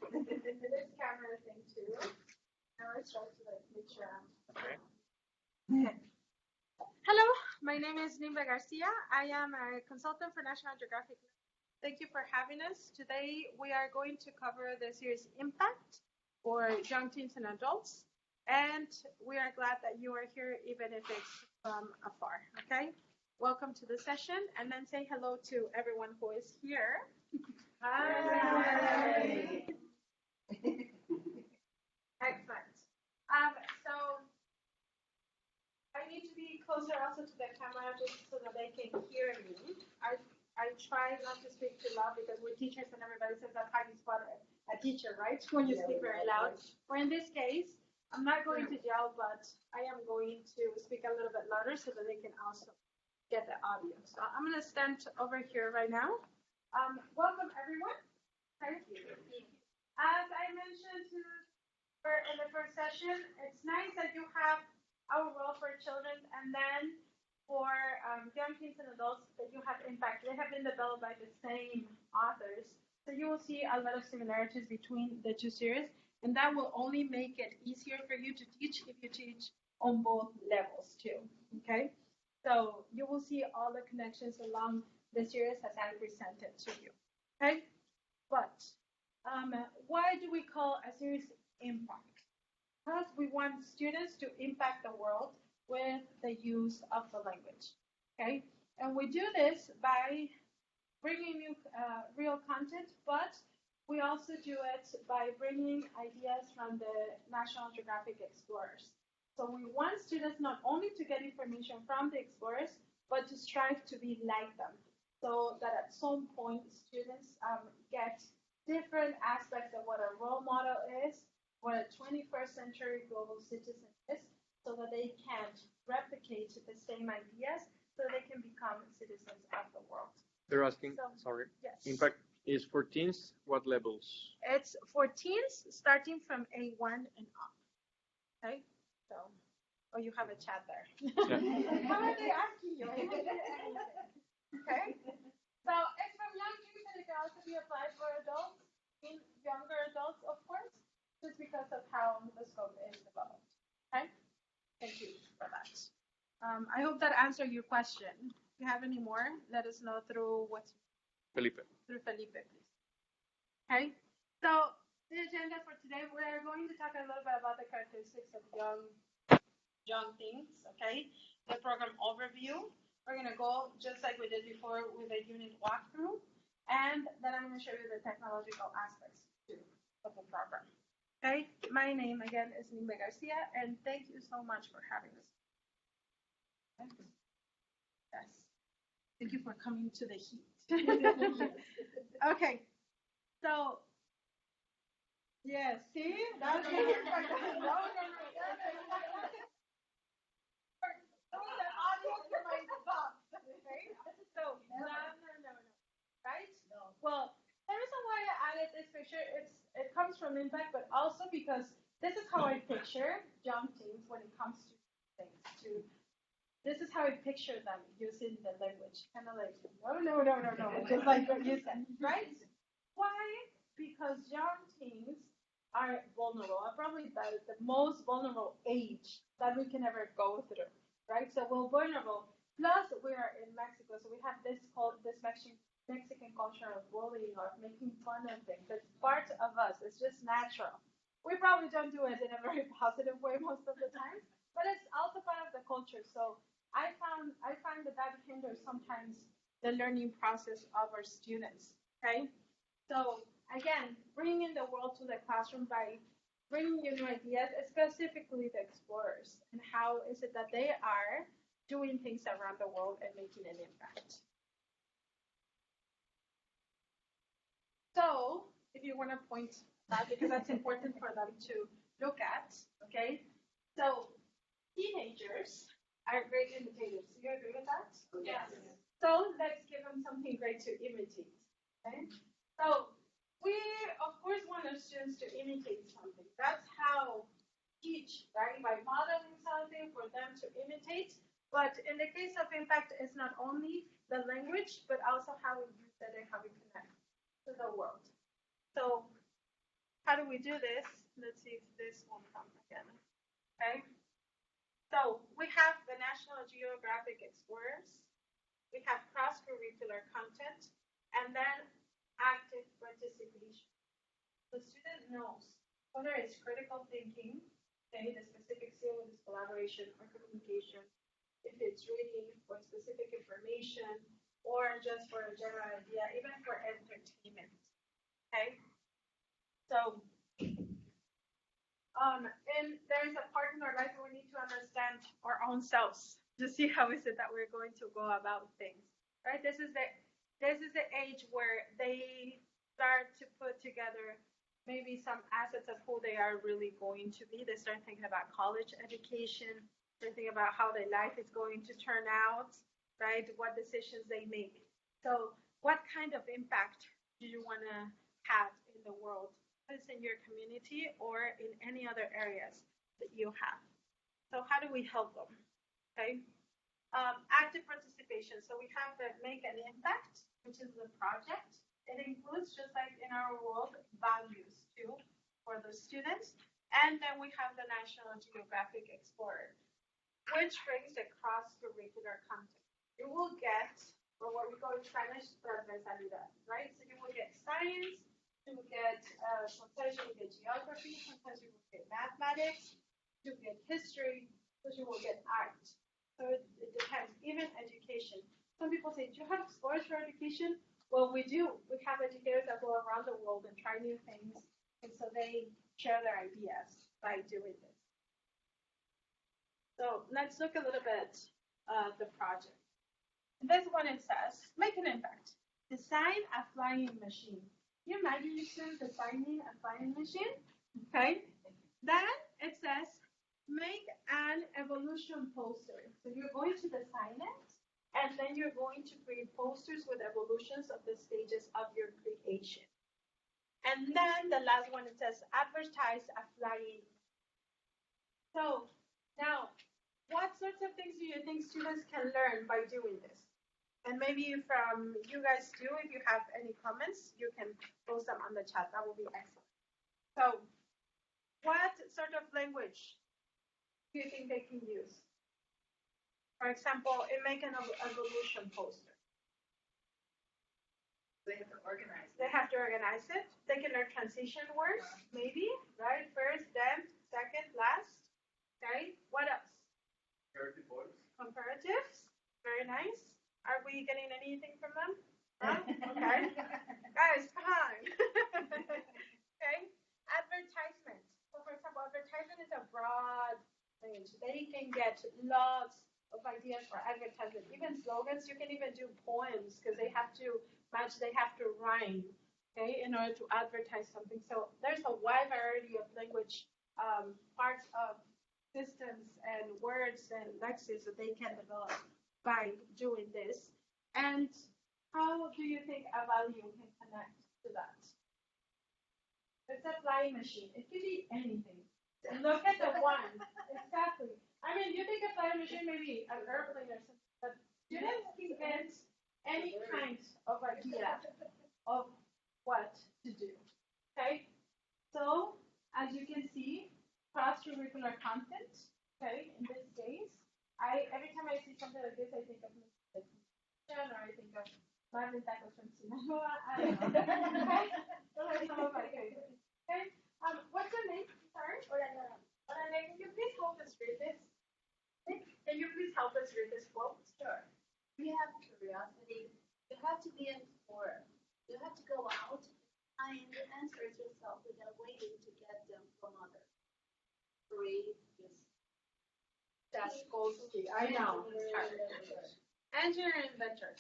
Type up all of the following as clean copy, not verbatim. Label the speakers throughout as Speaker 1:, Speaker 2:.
Speaker 1: this camera thing too. Now let's try to make sure I'm.
Speaker 2: Okay.
Speaker 1: Hello, my name is Nimba Garcia. I am a consultant for National Geographic. Thank you for having us. Today we are going to cover the series Impact for young teens and adults. And we are glad that you are here, even if it's from afar, okay? Welcome to the session, and then say hello to everyone who is here. Hi. Excellent. So I need to be closer also to the camera just so that they can hear me. I try not to speak too loud because we're teachers and everybody says that's how you spot a teacher, right? When you speak very loud. Or in this case, I'm not going to yell, but I am going to speak a little bit louder so that they can also get the audio. So I'm going to stand over here right now. Welcome, everyone. Thank you. As I mentioned in the first session, it's nice that you have our world for children, and then for young teens and adults that you have Impact. They have been developed by the same authors. So you will see a lot of similarities between the two series, and that will only make it easier for you to teach if you teach on both levels too, okay? So you will see all the connections along the series as I presented to you, okay? But why do we call a series Impact? Because we want students to impact the world with the use of the language, okay? And we do this by bringing you real content, but we also do it by bringing ideas from the National Geographic explorers. So we want students not only to get information from the explorers, but to strive to be like them, so that at some point students get different aspects of what a role model is, what a 21st century global citizen is, so that they can replicate the same ideas, so they can become citizens of the world.
Speaker 2: They're asking,
Speaker 1: So,
Speaker 2: sorry,
Speaker 1: yes.
Speaker 2: Impact is for teens, what levels?
Speaker 1: It's for teens starting from A1 and up. Okay? So, oh, you have a chat there.
Speaker 2: Yeah.
Speaker 1: What are they asking you? Okay? So, it's from young teens, and it can also be applied for adults, in younger adults, of course, just because of how the scope is developed. Okay? Thank you for that. I hope that answered your question. If you have any more, let us know through
Speaker 2: Felipe.
Speaker 1: Through Felipe, please. Okay. So the agenda for today, we're going to talk a little bit about the characteristics of young teens. Okay. The program overview. We're going to go just like we did before with a unit walkthrough, and then I'm going to show you the technological aspects too of the program. Okay, my name again is Nimba Garcia, and thank you so much for having us. Yes, thank you for coming to the heat. Okay, so yeah, see, that's the audio to my thoughts. Okay, so no, right? No. Well, the reason why I added this picture, it comes from Impact, but also because this is how I picture young teens when it comes to things. This is how I picture them using the language, kind of like no, just like what you said, right? Why? Because young teens are vulnerable, are probably the most vulnerable age that we can ever go through, right? So we're vulnerable. Plus, we are in Mexico, so we have this Mexican culture of bullying or making fun of things. It's part of us. It's just natural. We probably don't do it in a very positive way most of the time, but it's also part of the culture. So I find that hinders sometimes the learning process of our students. Okay, so again, bringing the world to the classroom by bringing you new ideas, specifically the explorers, and how is it that they are doing things around the world and making an impact. So, if you want to point that, because that's important for them to look at, okay? So, teenagers are great imitators. Do you agree with that?
Speaker 2: Yes.
Speaker 1: So, let's give them something great to imitate, okay? So, we, of course, want our students to imitate something. That's how teach, right? By modeling something for them to imitate. But in the case of impact, it's not only the language, but also how we use it and how we connect to the world. So how do we do this? Let's see if this will come again. Okay. So we have the National Geographic Explorers. We have cross-curricular content, and then active participation. The student knows whether it's critical thinking, okay, the specific skill is collaboration or communication, if it's reading for specific information, or just for a general idea, even for entertainment. Okay? So, and there's a part in our life where we need to understand our own selves to see how is it that we're going to go about things. Right? This is the age where they start to put together maybe some assets of who they are really going to be. They start thinking about college education, they're thinking about how their life is going to turn out, right? What decisions they make. So what kind of impact do you want to have in the world, whether it's in your community or in any other areas that you have? So how do we help them? Okay. Active participation. So we have the make an impact, which is the project. It includes, just like in our world, values too for the students. And then we have the National Geographic Explorer, which brings the cross-curricular content. You will get, or what we call in Spanish, transversalidad, right? So you will get science, you will get, sometimes you will get geography, sometimes you will get mathematics, you will get history, sometimes you will get art. So it depends, even education. Some people say, do you have scores for education? Well, we do. We have educators that go around the world and try new things, and so they share their ideas by doing this. So let's look a little bit at the project. This one, it says, make an impact. Design a flying machine. Can you imagine you designing a flying machine? Okay. Then it says, make an evolution poster. So you're going to design it. And then you're going to create posters with evolutions of the stages of your creation. And then the last one, it says, advertise a flying. So now, what sorts of things do you think students can learn by doing this? And maybe from you guys too, if you have any comments, you can post them on the chat. That will be excellent. So what sort of language do you think they can use? For example, make an evolution poster.
Speaker 3: They have to organize it.
Speaker 1: They have to organize it. They can learn transition words, maybe, right? First, then, second, last. Okay. What else?
Speaker 2: Comparative voice.
Speaker 1: Comparatives. Very nice. Are we getting anything from them? Huh? Okay. Guys, come on. Okay. Advertisement. So, for example, advertisement is a broad range. They can get lots of ideas for advertisement, even slogans. You can even do poems because they have to match, they have to rhyme, okay, in order to advertise something. So there's a wide variety of language parts of systems and words and lexemes that they can develop by doing this. And how do you think a value can connect to that? It's a flying machine. It could be anything. Look at the one. Exactly. I mean, you think a flying machine, maybe an airplane or something, but students can get any kind of idea of what to do. Okay? So, as you can see, cross-curricular content, okay, in this case, every time I see something like this, I think of or I think of Marvin Tacos from Sinaloa. I don't know. Okay? Those are some of my favorites. Okay? What's your name? Sorry? Can you please help us read this? Can you please help us read this quote?
Speaker 3: Sure. You have curiosity. You have to be an explorer. You have to go out and find answers yourself without waiting to get them from others. Read this.
Speaker 1: Daskolsky. I know. Engineer and inventor.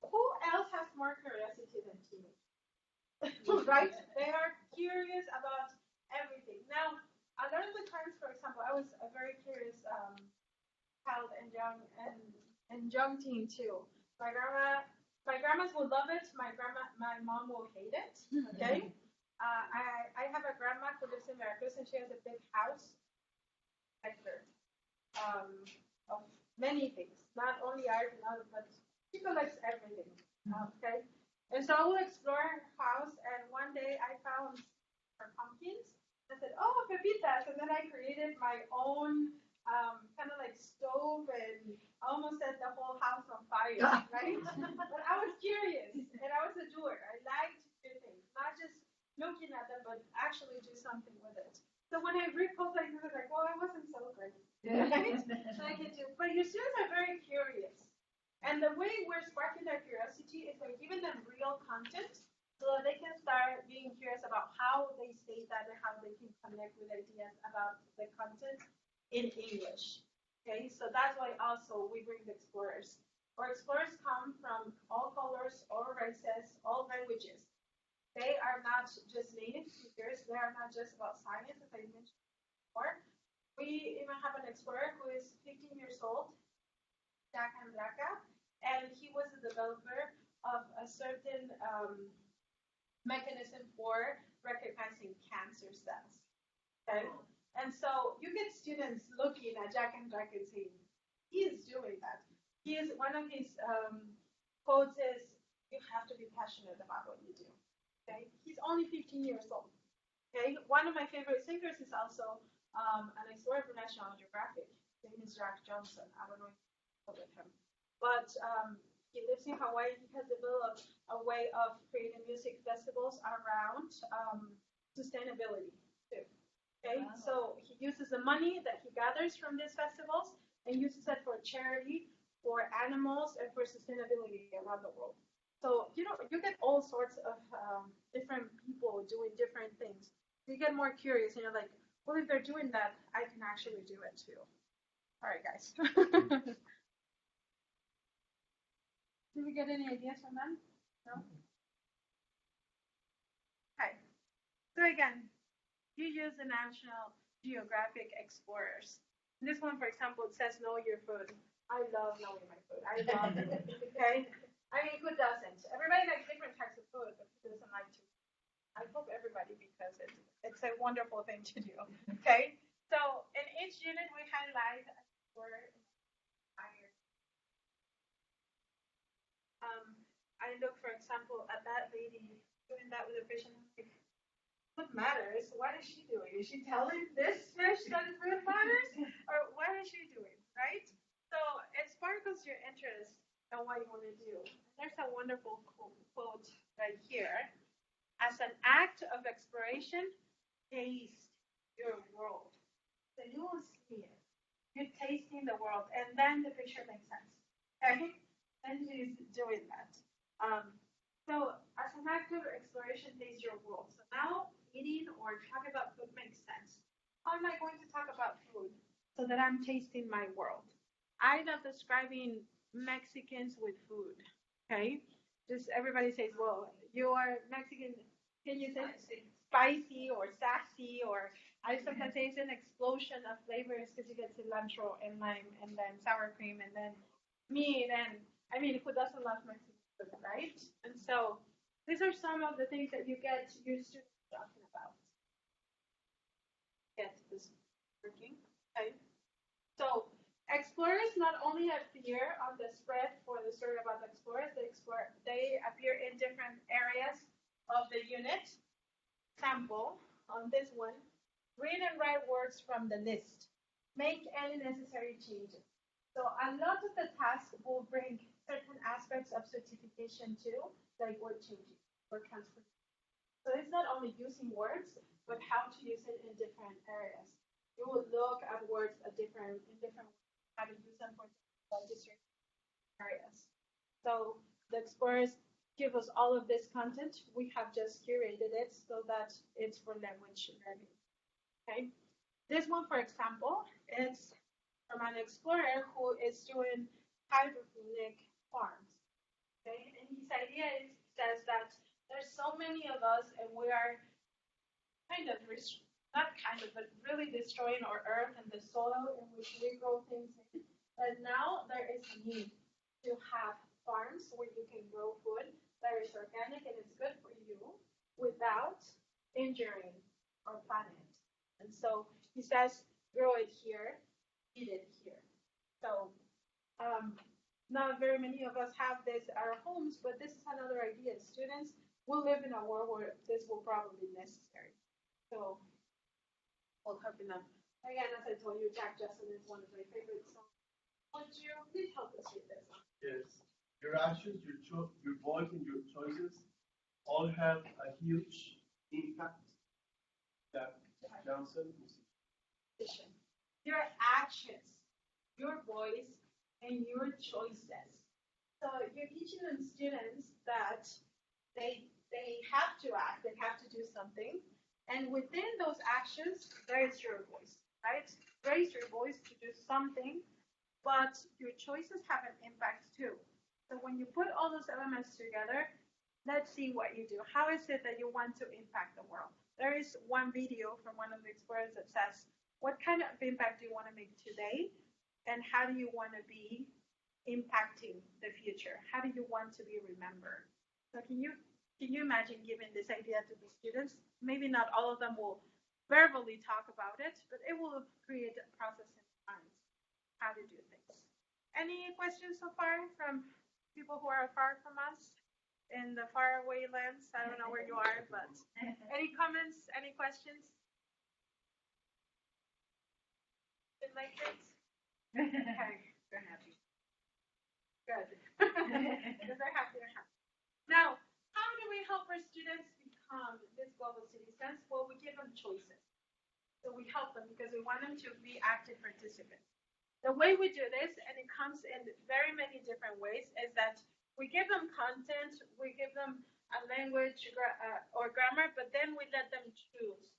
Speaker 1: Who else has more curiosity than teenagers? Right? They are curious about everything. Now, a lot of the times, for example, I was a very curious child and young teen too. My grandmas will love it. My mom will hate it. Okay. I have a grandma who lives in Veracruz, and she has a big house sector of many things, not only art and other, but she collects everything. Okay. And so I will explore her house, and one day I found for pumpkins. I said, oh, pepitas, and then I created my own kind of like stove and almost set the whole house on fire, right? But I was curious and I was a doer. I liked to do things, not just looking at them, but actually do something with it. So when I read posts like this, I was like, well, I wasn't so great. Right? So I can do, but your students are very curious. And the way we're sparking their curiosity is by giving them real content so that they can start being curious about how they say that and how they can connect with ideas about the content in English. Okay, so that's why also we bring the explorers. Our explorers come from all colors, all races, all languages. They are not just native speakers. They are not just about science, as I mentioned before. We even have an explorer who is 15 years old, Jack Andraka, and he was a developer of a certain mechanism for recognizing cancer cells. Okay? And so you get students looking at Jack Andraka and saying, he is doing that. He is one of his quotes is, you have to be passionate about what you do. Okay? He's only 15 years old. Okay? One of my favorite thinkers is also an explorer for National Geographic. His name is Jack Johnson. I don't know if you know with him. But he lives in Hawaii. He has developed a way of creating music festivals around sustainability too. Okay, wow. So he uses the money that he gathers from these festivals and uses it for charity, for animals, and for sustainability around the world. So you get all sorts of different people doing different things. You get more curious, and you're like, well, if they're doing that, I can actually do it too. All right, guys. Did we get any ideas from them? No? Okay. So again, you use the National Geographic Explorers. This one, for example, it says know your food. I love knowing my food. I love it. Okay? I mean, who doesn't? Everybody likes different types of food, but who doesn't like to? I hope everybody, because it's a wonderful thing to do. Okay? So in each unit, we highlight a word. I look, for example, at that lady doing that with a fish, and I'm like, what matters? What is she doing? Is she telling this fish that food matters? Or what is she doing, right? So it sparkles your interest in what you want to do. There's a wonderful quote right here. As an act of exploration, taste your world. So you will see it. You're tasting the world, and then the picture makes sense. Okay? And she's doing that. So as an act of exploration, taste your world. So now eating or talking about food makes sense. How am I going to talk about food so that I'm tasting my world? I love describing Mexicans with food. Okay? Just everybody says, well, you are Mexican. Can you say spicy or sassy? Or I sometimes say it's an explosion of flavors because you get cilantro and lime and then sour cream and then meat. And I mean, who doesn't love Mexican food, right? And so these are some of the things that you get used to talking about. Get this working. Okay. So explorers not only appear on the spread for the story about the explorers, they appear in different areas of the unit. Example on this one, read and write words from the list. Make any necessary changes. So a lot of the tasks will bring certain aspects of certification too, like word changing or transfer. So it's not only using words, but how to use it in different areas. You will look at words in different ways, how to use them for different areas. So the explorers give us all of this content. We have just curated it so that it's for language learning. Okay. This one, for example, is from an explorer who is doing hydroponic farms. Okay, and his idea says that there's so many of us, and we are kind of not kind of, but really destroying our earth and the soil in which we grow things in. And now there is a need to have farms where you can grow food that is organic and it's good for you without injuring our planet. And so he says, grow it here, eat it here. So not very many of us have this at our homes, but this is another idea. Students will live in a world where this will probably be necessary. So we'll open up. Again, as I told you, Jack Justin is one of my favorite songs. Would you please help us with this one?
Speaker 4: Yes. Your actions, your voice, and your choices all have a huge impact. That Johnson.
Speaker 1: Your actions, your voice, and your choices. So you're teaching them students that they have to act, they have to do something, and within those actions, there is your voice, right? Raise your voice to do something, but your choices have an impact too. So when you put all those elements together, let's see what you do. How is it that you want to impact the world? There is one video from one of the explorers that says, what kind of impact do you want to make today? And how do you want to be impacting the future? How do you want to be remembered? So can you imagine giving this idea to the students? Maybe not all of them will verbally talk about it, but it will create a process in their minds how to do things. Any questions so far from people who are far from us in the faraway lands? I don't know where you are, but any comments, any questions? Did like it? Okay, they're happy. Good. Because they're happy, they're happy. Now, how do we help our students become this global citizens? Well, we give them choices. So we help them because we want them to be active participants. The way we do this, and it comes in very many different ways, is that we give them content, we give them a language or grammar, but then we let them choose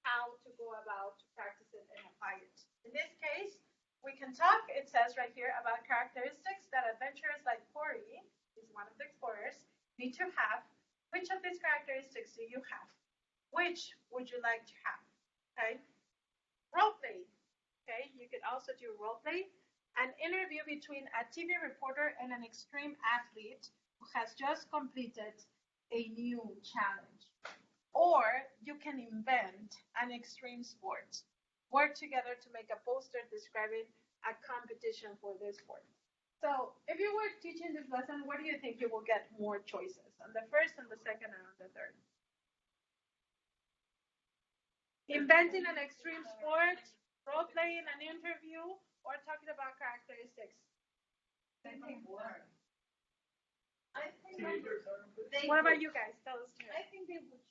Speaker 1: how to go about to practice it and apply it. In this case, we can talk, it says right here, about characteristics that adventurers like Corey, who's one of the explorers, need to have. Which of these characteristics do you have? Which would you like to have? Okay. Role play. Okay, you could also do role play. An interview between a TV reporter and an extreme athlete who has just completed a new challenge. Or you can invent an extreme sport. Work together to make a poster describing a competition for this sport. So if you were teaching this lesson, what do you think you will get more choices? On the first, and the second, and on the third? Inventing an extreme sport, role-playing an interview, or talking about characteristics?
Speaker 3: I think what
Speaker 1: about you guys? Tell us.
Speaker 3: I think they would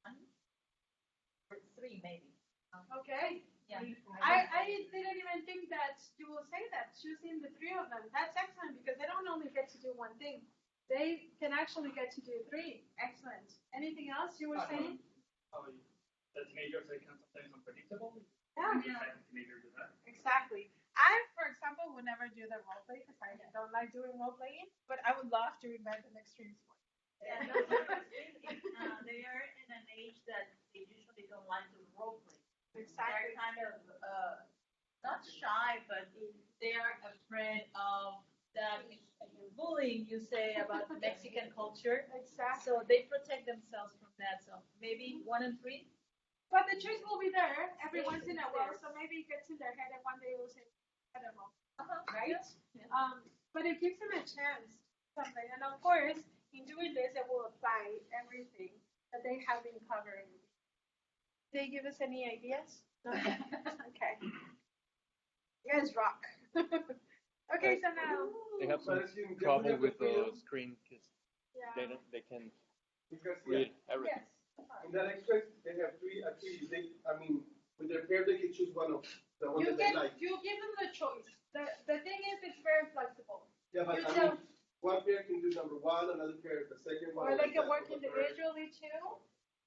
Speaker 3: one or three maybe.
Speaker 1: Okay.
Speaker 3: Yeah.
Speaker 1: I didn't even think that you will say that, choosing the three of them. That's excellent because they don't only get to do one thing. They can actually get to do three. Excellent. Anything else you were saying?
Speaker 5: The teenagers, they can sometimes unpredictable.
Speaker 1: Yeah.
Speaker 5: Teenagers do that.
Speaker 1: Exactly. I, for example, would never do the role play because I don't like doing role playing, but I would love to invent an extreme sport.
Speaker 3: Yeah, that's what I was thinking. They are in an age that they usually don't like to role play.
Speaker 1: Exactly.
Speaker 3: They're kind of not shy, but they are afraid of that bullying you say about Mexican culture.
Speaker 1: Exactly.
Speaker 3: So they protect themselves from that. So maybe 1 and 3.
Speaker 1: But the choice will be there every once in a while, so maybe it gets in their head and one day it will say, I don't know. Right? Yeah. But it gives them a chance someday. And of course, in doing this, it will apply everything that they have been covering. Did they give us any ideas? No? Okay. You guys rock. Okay, so now.
Speaker 2: They have some trouble with the screen because
Speaker 1: Yeah.
Speaker 2: they can
Speaker 4: Because
Speaker 2: read everything.
Speaker 1: Yes.
Speaker 4: in that exercise, they have three. With their pair, they can choose one of the ones
Speaker 1: You
Speaker 4: that they like.
Speaker 1: give them the choice. The thing is, it's very flexible.
Speaker 4: Yeah, but one pair can do number one, another pair the second one.
Speaker 1: Or they can work individually too.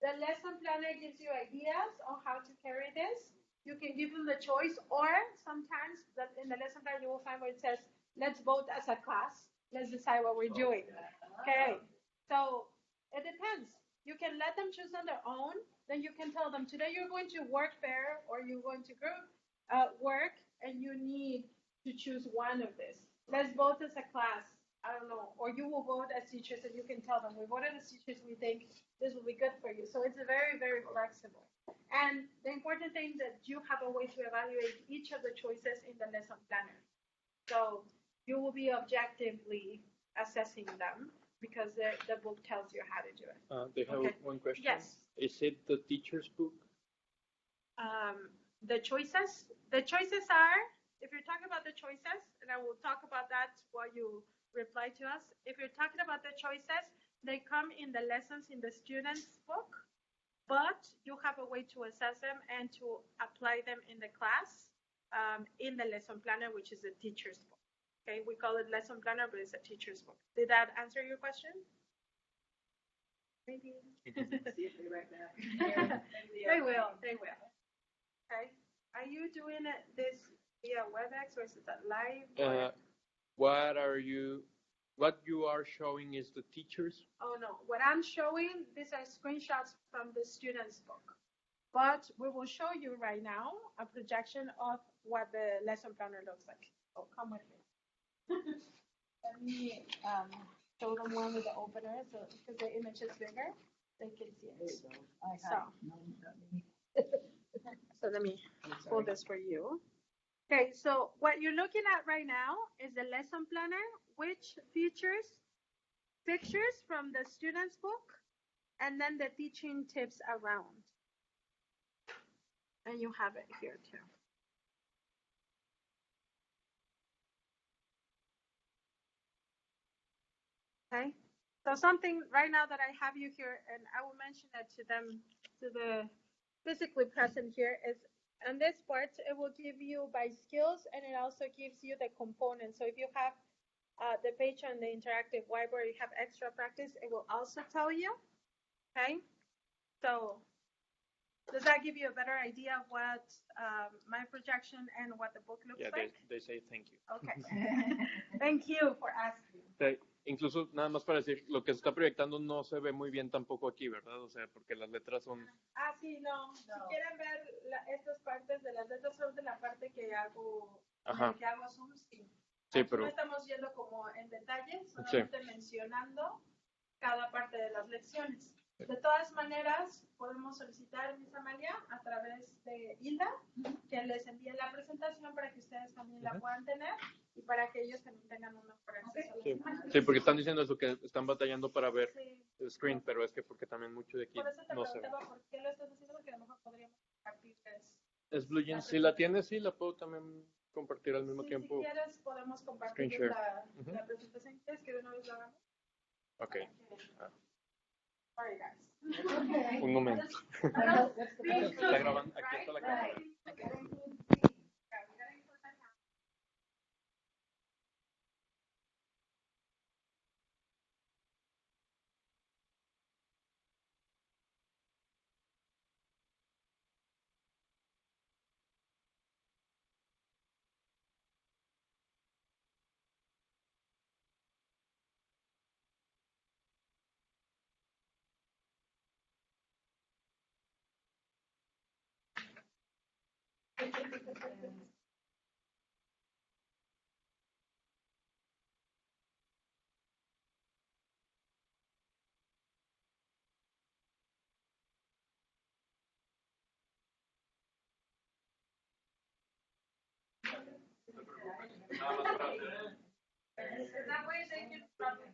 Speaker 1: The lesson planner gives you ideas on how to carry this. You can give them the choice, or sometimes that in the lesson plan you will find where it says, let's vote as a class. Let's decide what we're doing. Okay. So it depends. You can let them choose on their own. Then you can tell them, today you're going to work pair or you're going to group work, and you need to choose one of this. Let's vote as a class. I don't know. Or you will vote as teachers, and you can tell them, we voted as teachers, we think this will be good for you. So it's very, very flexible. And the important thing that you have a way to evaluate each of the choices in the lesson planner. So you will be objectively assessing them. because the book tells you how to do it.
Speaker 2: They have
Speaker 1: Okay.
Speaker 2: one question.
Speaker 1: Yes.
Speaker 2: Is it the teacher's book?
Speaker 1: The choices are, if you're talking about the choices, and I will talk about that while you reply to us. If you're talking about the choices, they come in the lessons in the student's book, but you have a way to assess them and to apply them in the class in the lesson planner, which is the teacher's book. Okay, we call it lesson planner, but it's a teacher's book. Did that answer your question? Maybe.
Speaker 3: See if they write back.
Speaker 1: They will. Okay. Are you doing this via WebEx or is it live?
Speaker 2: What you are showing is the teachers?
Speaker 1: Oh no, what I'm showing, these are screenshots from the student's book. But we will show you right now a projection of what the lesson planner looks like. So come with me. Let me show them one with the opener, so because the image is bigger, they can see it. So let me pull this for you. Okay, so what you're looking at right now is the lesson planner, which features pictures from the student's book, and then the teaching tips around. And you have it here too. Okay, so something right now that I have you here, and I will mention it to them, to the physically present here, is on this part, it will give you by skills, and it also gives you the components. So if you have the page on the interactive whiteboard, you have extra practice, it will also tell you. Okay, so does that give you a better idea of what my projection and what the book looks like?
Speaker 2: They say thank you.
Speaker 1: Okay. Thank you for asking.
Speaker 2: Incluso, nada más para decir, lo que se está proyectando no se ve muy bien tampoco aquí, ¿verdad? O sea, porque las letras son...
Speaker 1: Sí, no. Si quieren ver estas partes de las letras, son de la parte que hago, que hago zoom, sí.
Speaker 2: Sí,
Speaker 1: aquí
Speaker 2: pero...
Speaker 1: no estamos yendo como en detalle, solamente mencionando cada parte de las lecciones. De todas maneras, podemos solicitar, Miss Amalia, a través de Hilda, que les envíe la presentación para que ustedes también la puedan tener y para que ellos también tengan un mejor acceso a las imágenes.
Speaker 2: Sí, porque están diciendo eso, que están batallando para ver el screen, pero es que porque también mucho de aquí
Speaker 1: por eso te
Speaker 2: no se ve.
Speaker 1: preguntaba por qué lo estás haciendo, porque a lo mejor podríamos compartirles.
Speaker 2: Es Blue Jeans, si la tienes, sí, la puedo también compartir al mismo tiempo.
Speaker 1: Si quieres, podemos compartir la presentación. ¿Quieres que de una vez lo hagamos?
Speaker 2: Ok.
Speaker 1: Sorry, guys.
Speaker 2: Un momento. Está grabando, aquí está la cámara.
Speaker 1: That way they can probably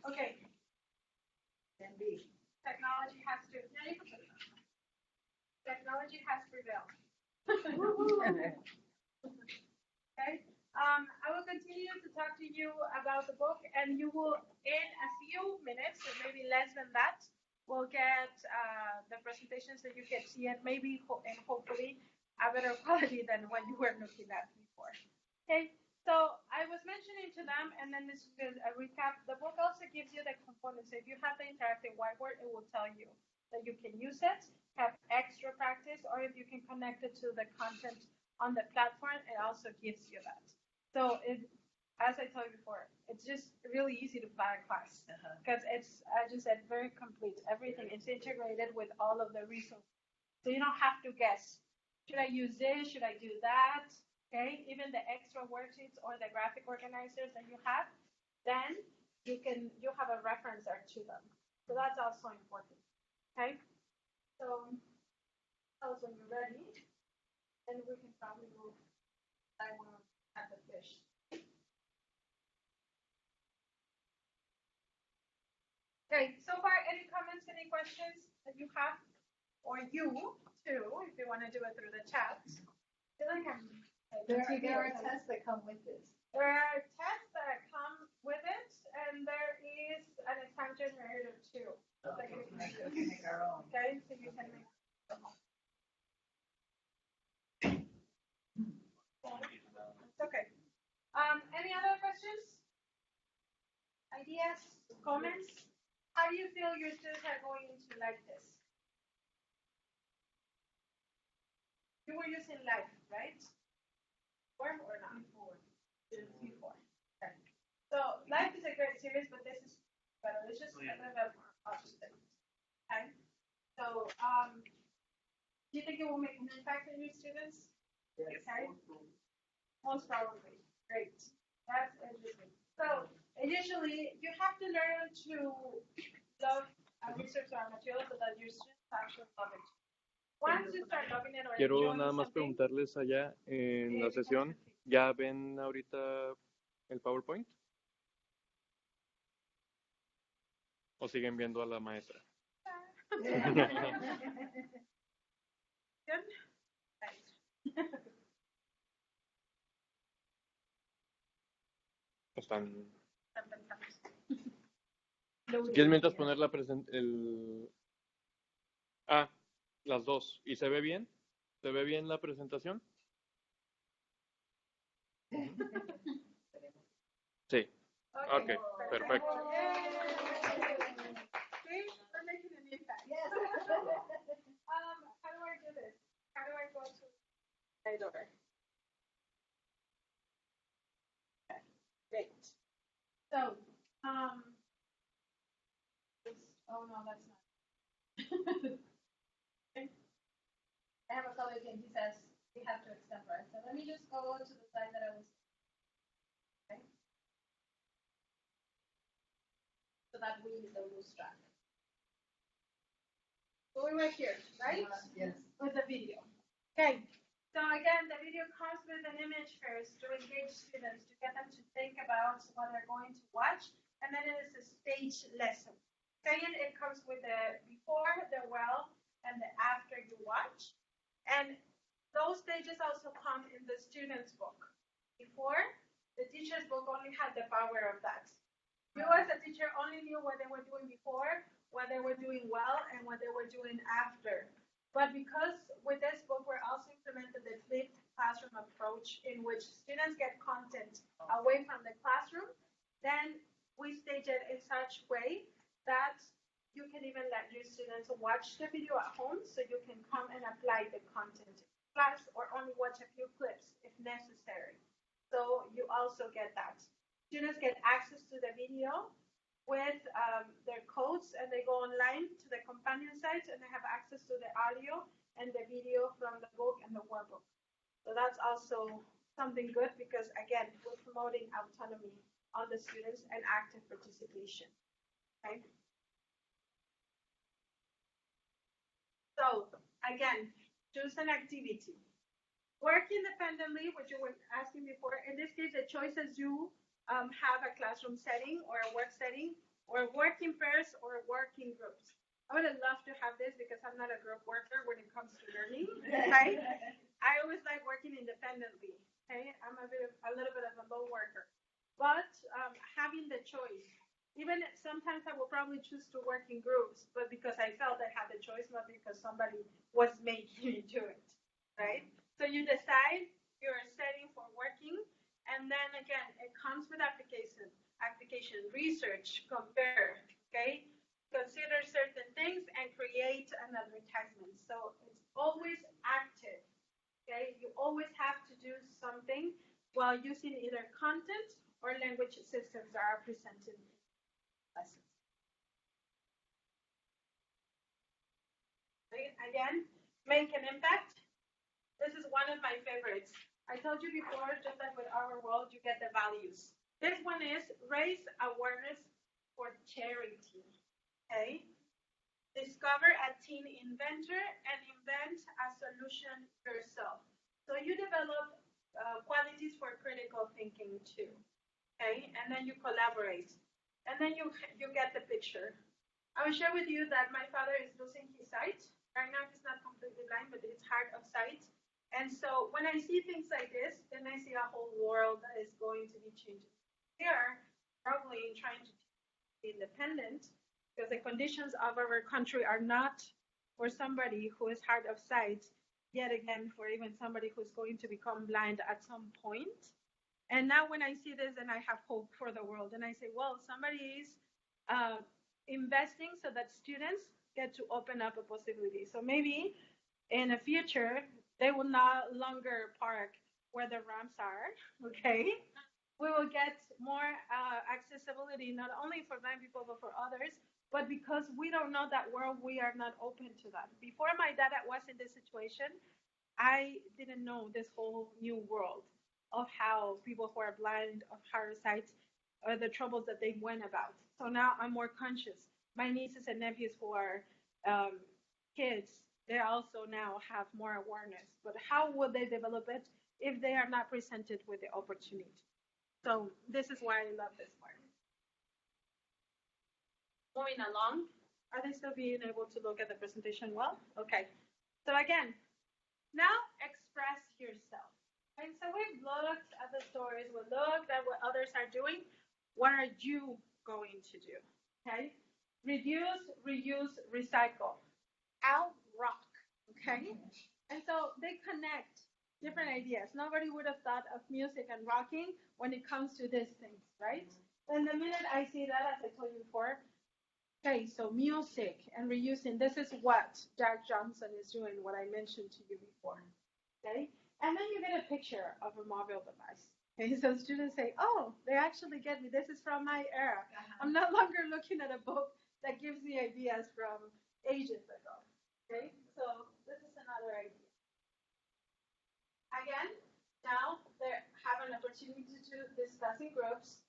Speaker 1: Okay. Technology has to. Technology has prevailed. Okay. I will continue to talk to you about the book, and you will, in a few minutes, or maybe less than that, will get the presentation so you can see it, maybe and hopefully a better quality than what you were looking at before. Okay. So I was mentioning to them, and then this is a recap. The book also gives you the components. So if you have the interactive whiteboard, it will tell you that you can use it, have extra practice, or if you can connect it to the content on the platform, it also gives you that. So as I told you before, it's just really easy to plan a class because it's, I just said, very complete. Everything is integrated with all of the resources. So you don't have to guess. Should I use this? Should I do that? Okay, even the extra worksheets or the graphic organizers that you have, then you have a reference there to them. So that's also important. Okay, so tell us when you're ready, and we can probably move. I want to have the fish. Okay, so far, any comments, any questions that you have, or you too, if you want to do it through the chat.
Speaker 3: There are tests that come with this.
Speaker 1: There are tests that come with it, and there is an exam generator too.
Speaker 3: Okay, we can make our own.
Speaker 1: Okay, so you can make your own. It's okay. Any other questions? Ideas? Comments? How do you feel your students are going to like this? You were using live, right? Or not? Before. Okay. So life is a great series, but this is better. It's just a little bit more opposite. Okay. So do you think it will make an impact on your students?
Speaker 3: Yes.
Speaker 1: Okay. Most probably. Great. That's interesting. So initially, you have to learn to love research or material so that your students actually love it. Once you start loving it or
Speaker 2: Quiero
Speaker 1: enjoying
Speaker 2: nada más
Speaker 1: something,
Speaker 2: preguntarles allá en la sesión, ¿ya ven ahorita el PowerPoint? ¿O siguen viendo a la maestra?
Speaker 1: Good. Nice.
Speaker 2: Están... ¿Quieres mientras poner la las dos? ¿Y se ve bien? ¿Se ve bien la presentación? Sí. Ok, perfecto.
Speaker 1: See, we're making an impact.
Speaker 3: Yes.
Speaker 1: How do I do this? How do I go to right over? Okay, great. So, oh no, that's not. Okay. I have a colleague and he says we have to extemporize. So let me just go to the slide that I was. Okay. So that we don't lose track. So we were here, right?
Speaker 3: Yes.
Speaker 1: With the video. Okay. So again, the video comes with an image first to engage students, to get them to think about what they're going to watch, and then it is a stage lesson. Second, it comes with the before, the while, and the after you watch. And those stages also come in the student's book. Before, the teacher's book only had the power of that. You as a teacher only knew what they were doing before, what they were doing well, and what they were doing after. But because with this book, we're also implemented the flipped classroom approach in which students get content away from the classroom, then we stage it in such way that you can even let your students watch the video at home so you can come and apply the content in class or only watch a few clips if necessary. So you also get that. Students get access to the video with their codes, and they go online to the companion sites and they have access to the audio and the video from the book and the workbook. So that's also something good because again, we're promoting autonomy on the students and active participation. Okay. again, choose an activity. Work independently, which you were asking before. In this case, the choice is you have a classroom setting or a work setting, or work in pairs or work in groups. I would love to have this because I'm not a group worker when it comes to learning. Right? I always like working independently. Okay, I'm a little bit of a low worker, but having the choice. Even sometimes I will probably choose to work in groups, but because I felt I had the choice, not because somebody was making me do it. Right? So you decide your setting for working, and then again, it comes with application, research, compare, okay? Consider certain things and create an advertisement. So it's always active, okay? You always have to do something while using either content or language systems that are presented in lessons. Okay? Again, make an impact. This is one of my favorites. I told you before, just like with our world, you get the values. This one is raise awareness for charity. Okay? Discover a teen inventor and invent a solution yourself. So you develop qualities for critical thinking too. Okay? And then you collaborate. And then you get the picture. I will share with you that my father is losing his sight. Right now he's not completely blind, but it's hard of sight. And so when I see things like this, then I see a whole world that is going to be changing. We are struggling trying to be independent because the conditions of our country are not for somebody who is hard of sight, yet again, for even somebody who's going to become blind at some point. And now when I see this, then I have hope for the world. And I say, well, somebody is investing so that students get to open up a possibility. So maybe in the future, they will no longer park where the ramps are, okay? We will get more accessibility, not only for blind people, but for others. But because we don't know that world, we are not open to that. Before my dad was in this situation, I didn't know this whole new world of how people who are blind, of hard sight, or the troubles that they went about. So now I'm more conscious. My nieces and nephews who are kids, they also now have more awareness. But how will they develop it if they are not presented with the opportunity? So this is why I love this part. Moving along, are they still being able to look at the presentation well? Okay. So again, now express yourself. And so we've looked at the stories, we looked at what others are doing. What are you going to do? Okay? Reduce, reuse, recycle. Out rock, okay? And so they connect different ideas. Nobody would have thought of music and rocking when it comes to these things, right? And the minute I see that, as I told you before, okay, so music and reusing, this is what Jack Johnson is doing, what I mentioned to you before, okay? And then you get a picture of a mobile device. Okay, so students say, oh, they actually get me. This is from my era. I'm no longer looking at a book that gives me ideas from ages ago. Okay, so this is another idea. Again, now they have an opportunity to discuss in groups,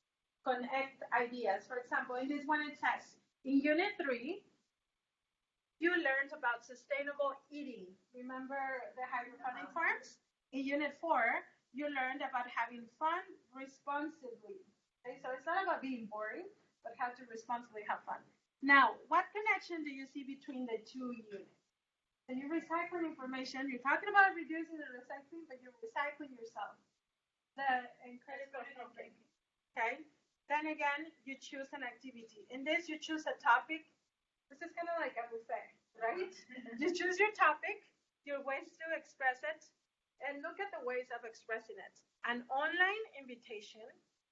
Speaker 1: connect ideas. For example, in this one it says, in Unit 3, you learned about sustainable eating. Remember the hydroponic farms? In Unit 4, you learned about having fun responsibly. Okay, so it's not about being boring, but how to responsibly have fun. Now, what connection do you see between the two units? So you recycle information. You're talking about reducing and recycling, but you're recycling yourself. The incredible thinking. Okay? Then again, you choose an activity. In this, you choose a topic. This is kind of like a buffet, right? You choose your topic, your ways to express it, and look at the ways of expressing it. An online invitation,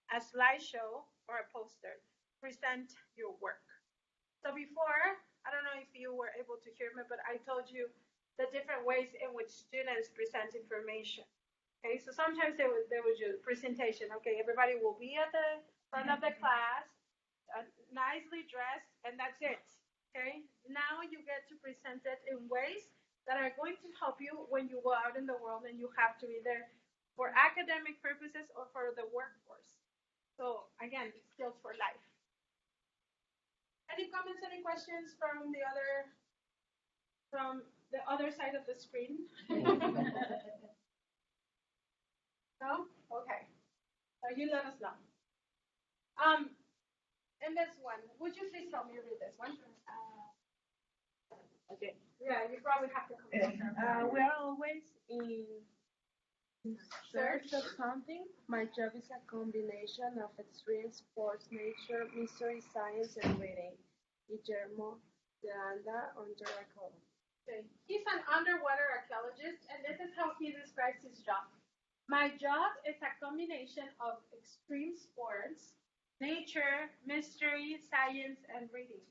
Speaker 1: a slideshow, or a poster. Present your work. So before, I don't know if you were able to hear me, but I told you the different ways in which students present information. Okay, so sometimes they would do presentation. Okay, everybody will be at the front of the class, nicely dressed, and that's it. Okay, now you get to present it in ways that are going to help you when you go out in the world and you have to be there for academic purposes or for the workforce. So again, skills for life. Any comments, any questions from the other from the other side of the screen? No? Okay. So you let us know. And this one, would you please help me read this one?
Speaker 6: Okay.
Speaker 1: Yeah, you probably have to come.
Speaker 6: We are always in search of something. My job is a combination of extreme sports, nature, mystery, science, and reading. Guillermo de Anda Ondraco.
Speaker 1: Okay. He's an underwater archaeologist, and this is how he describes his job. My job is a combination of extreme sports, nature, mystery, science, and reading.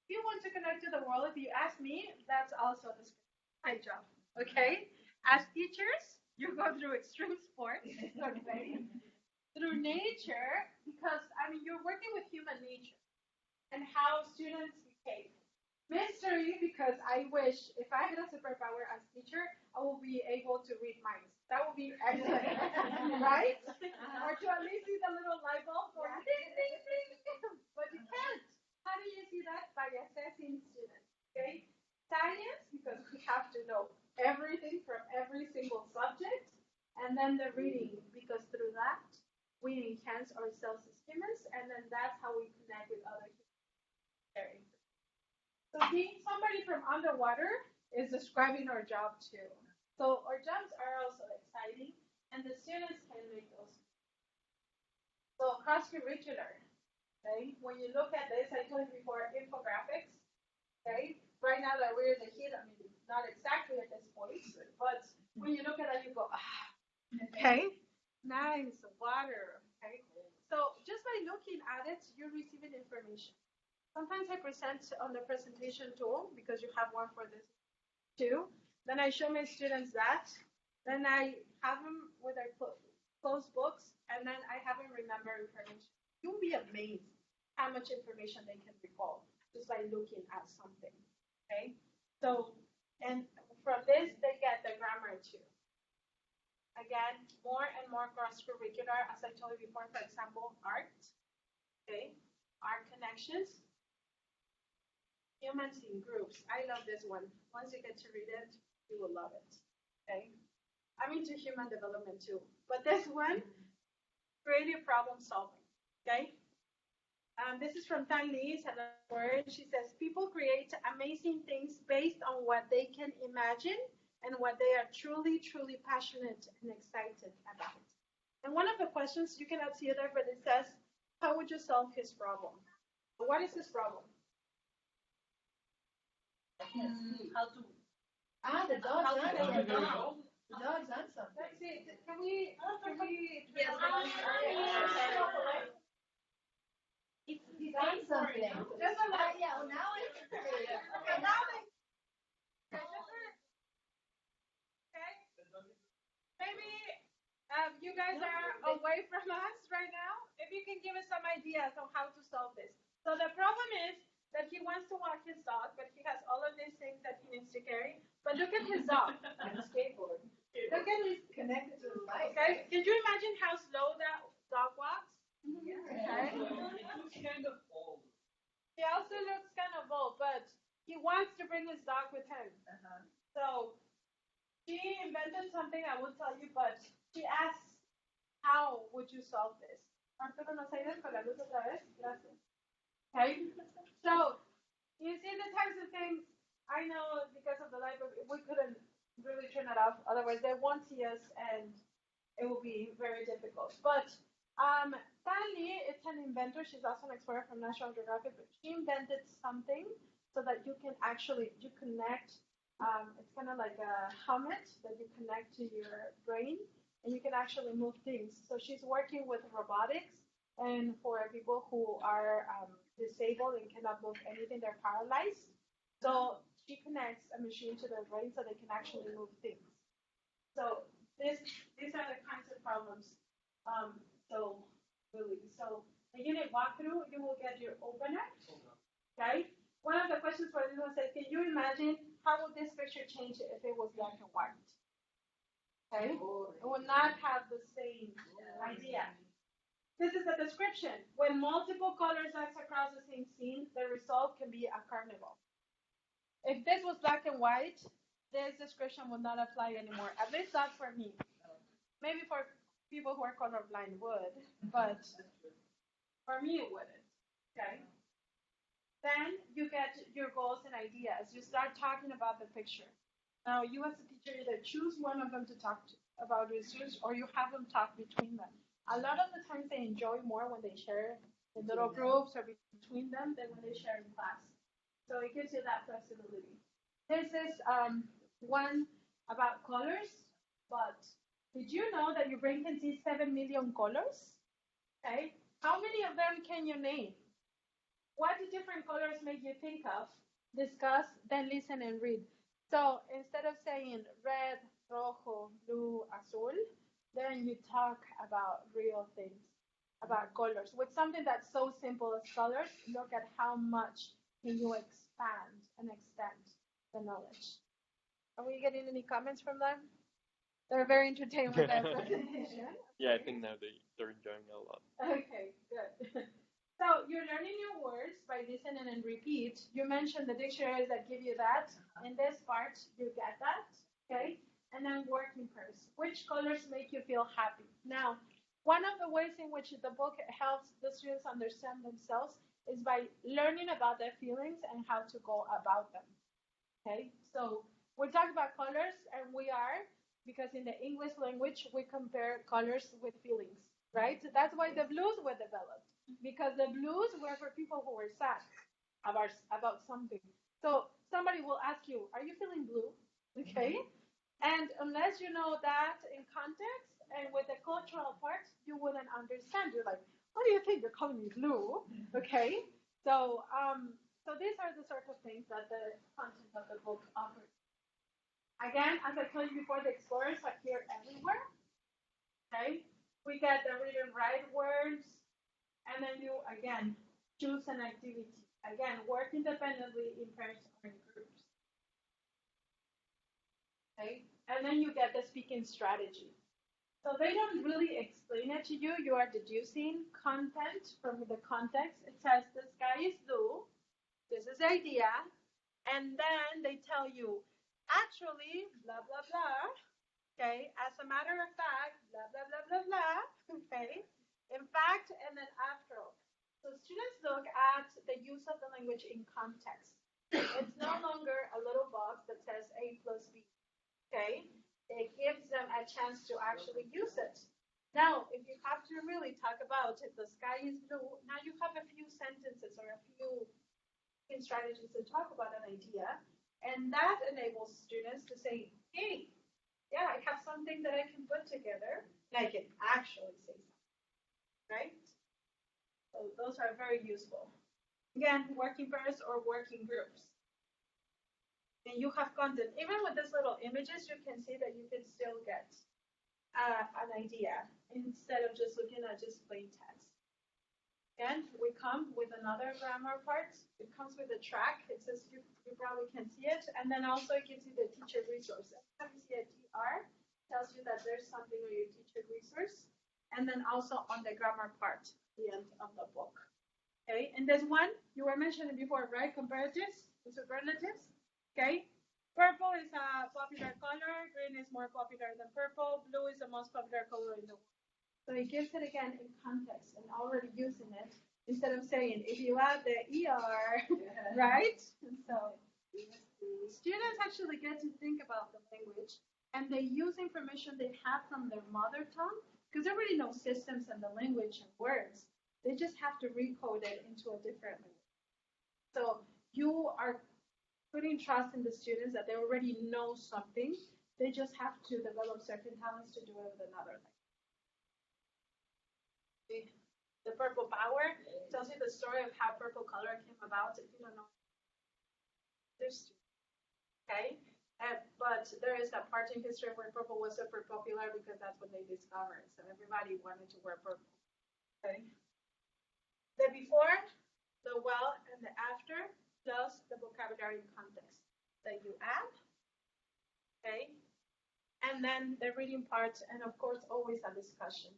Speaker 1: If you want to connect to the world, if you ask me, that's also my job. Okay? As teachers, you go through extreme sports, okay? Through nature, because you're working with human nature and how students behave. Mystery, because I wish if I had a superpower as teacher, I will be able to read minds. That would be excellent, right? Or to at least see the little light bulb going ding, ding, ding. But you can't. How do you see that? By assessing students, okay? Science, because we have to know everything from every single subject. And then the reading, because through that, we enhance ourselves as humans, and then that's how we connect with other humans. So being somebody from underwater is describing our job too. So our jobs are also exciting, and the students can make those. So cross-curricular, okay? When you look at this, I told you before, infographics, okay? Right now that we're in the heat, not exactly at this point, but when you look at it, you go, okay? Nice, water, okay? So just by looking at it, you're receiving information. Sometimes I present on the presentation tool because you have one for this too. Then I show my students that. Then I have them with their closed books, and then I have them remember information. You'll be amazed how much information they can recall just by looking at something. Okay? So, and from this, they get the grammar too. Again, more and more cross-curricular, as I told you before, for example, art. Okay? Art connections. Humans in groups. I love this one. Once you get to read it, you will love it. Okay? I'm into human development too. But this one, creative problem solving. Okay? This is from Tan Lee's and word. She says, people create amazing things based on what they can imagine and what they are truly, truly passionate and excited about. And one of the questions, you cannot see it there, but it says, how would you solve his problem? What is his problem?
Speaker 7: How to? The dog's answer. The dog's answer.
Speaker 1: Let's see. Can we?
Speaker 7: Yes. He's on something.
Speaker 1: Just a little.
Speaker 7: Yeah. Well, now it's.
Speaker 1: Okay. Now they. Okay. Maybe you guys are away from us right now. If you can give us some ideas on how to solve this. So the problem is that he wants to walk his dog, but he has all of these things that he needs to carry. But look at his dog.
Speaker 7: And a skateboard.
Speaker 1: Look at his.
Speaker 7: Connected to his bike.
Speaker 1: Okay. Can you imagine how slow that dog walks?
Speaker 7: Yeah.
Speaker 1: Okay.
Speaker 5: It's kind of old.
Speaker 1: He also looks kind of old, but he wants to bring his dog with him. So she invented something I will tell you, but she asks, how would you solve this? Arturo, ¿nos ayudas con la luz otra vez? Gracias. Okay? So, you see the types of things, I know because of the light, but we couldn't really turn it off, otherwise they won't see us and it will be very difficult. But Stanley, it's an inventor, she's also an explorer from National Geographic, but she invented something so that you can actually, you connect, it's kind of like a helmet that you connect to your brain and you can actually move things. So she's working with robotics and for people who are disabled and cannot move anything, they're paralyzed. So she connects a machine to their brain so they can actually move things. So these are the kinds of problems. So the unit walkthrough, you will get your opener. Okay. One of the questions for this one says, can you imagine how would this picture change if it was black and white? Okay. It will not have the same idea. This is the description. When multiple colors act across the same scene, the result can be a carnival. If this was black and white, this description would not apply anymore. At least not for me. Maybe for people who are colorblind would, but for me it wouldn't. Okay. Then you get your goals and ideas. You start talking about the picture. Now you as a teacher either choose one of them to talk to about your students or you have them talk between them. A lot of the times they enjoy more when they share in little groups or between them than when they share in class. So it gives you that flexibility. This is one about colors, but did you know that your brain can see 7 million colors? Okay. How many of them can you name? What different colors make you think of? Discuss, then listen and read. So instead of saying red, rojo, blue, azul, then you talk about real things, about colors. With something that's so simple as colors, look at how much can you expand and extend the knowledge. Are we getting any comments from them? They're very entertained with that presentation.
Speaker 2: Yeah, I think now they're enjoying it a lot.
Speaker 1: Okay, good. So you're learning new words by listening and repeat. You mentioned the dictionaries that give you that. In this part, you get that, okay? And then working pairs. Which colors make you feel happy? Now, one of the ways in which the book helps the students understand themselves is by learning about their feelings and how to go about them, okay? So we talk about colors, and we are, because in the English language, we compare colors with feelings, right? So that's why the blues were developed, because the blues were for people who were sad about something. So somebody will ask you, are you feeling blue? Okay? And unless you know that in context and with the cultural part, you wouldn't understand. You're like, what do you think? You're calling me blue? Okay? So these are the sort of things that the content of the book offers. Again, as I told you before, the explorers appear everywhere. Okay? We get the read and write words, and then you, again, choose an activity. Again, work independently in pairs or in groups. Okay? And then you get the speaking strategy. So they don't really explain it to you. You are deducing content from the context. It says the sky is blue. This is the idea. And then they tell you, actually, blah, blah, blah. Okay, as a matter of fact, blah, blah, blah, blah, blah. Okay, in fact, and then after all. So students look at the use of the language in context. It's no longer a little box that says A plus B. Okay, it gives them a chance to actually use it. Now, if you have to really talk about it, the sky is blue, now you have a few sentences or a few strategies to talk about an idea, and that enables students to say, hey, yeah, I have something that I can put together, and I can actually say something, right? So those are very useful. Again, working pairs or working groups. And you have content. Even with these little images, you can see that you can still get an idea instead of just looking at just plain text. And we come with another grammar part. It comes with a track. It says you probably can see it. And then also it gives you the teacher resources. Every time you see a TR, tells you that there's something on your teacher resource. And then also on the grammar part, the end of the book. Okay, and there's one you were mentioning before, right? Comparatives and superlatives. Okay, purple is a popular color. Green is more popular than purple. Blue is the most popular color in the world. So it gives it again in context and already using it instead of saying if you add the ER, right? And so students actually get to think about the language and they use information they have from their mother tongue because they already know systems and the language and words. They just have to recode it into a different language. So you are putting trust in the students that they already know something. They just have to develop certain talents to do it with another language. The purple power tells you the story of how purple color came about. If you don't know, there's okay, but there is a part in history where purple was super popular because that's what they discovered. So everybody wanted to wear purple. Okay, the before, the while, and the after, plus the vocabulary context that you add. Okay, and then the reading part, and of course, always a discussion.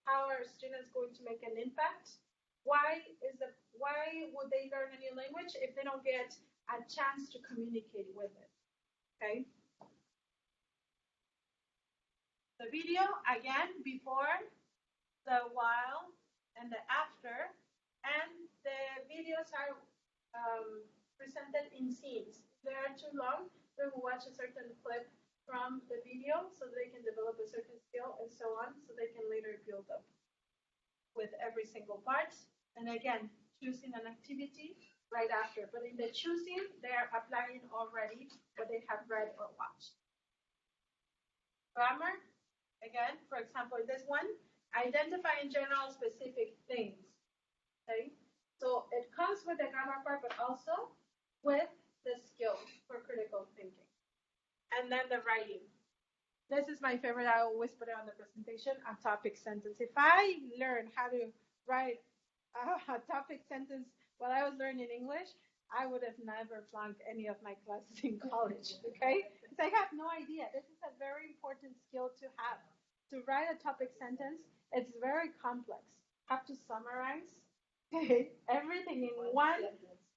Speaker 1: How are students going to make an impact? Why would they learn a new language if they don't get a chance to communicate with it, okay? The video, again, before, the while, and the after, and the videos are presented in scenes. If they are too long, they will watch a certain clip from the video so they can develop a certain skill and so on, so they can later build up with every single part. And again, choosing an activity right after. But in the choosing, they are applying already what they have read or watched. Grammar, again, for example, this one, identify in general specific things. Okay? So it comes with the grammar part, but also with the skills for critical thinking. And then the writing. This is my favorite. I always put it on the presentation, a topic sentence. If I learn how to write a topic sentence while I was learning English, I would have never flunked any of my classes in college, okay? Because I have no idea. This is a very important skill to have. To write a topic sentence, it's very complex. Have to summarize, okay, everything in one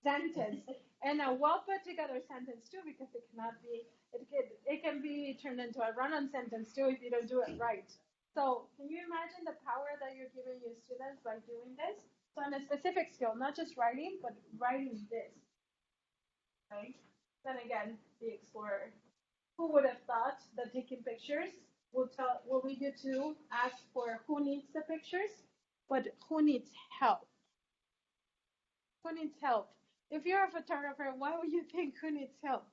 Speaker 1: sentence. And a well put together sentence too, because it cannot be, it can be turned into a run-on sentence too if you don't do it right. So can you imagine the power that you're giving your students by doing this? So on a specific skill, not just writing, but writing this. Right? Then again, the explorer. Who would have thought that taking pictures will lead you to ask for who needs the pictures, but who needs help? Who needs help? If you're a photographer, why would you think who needs help,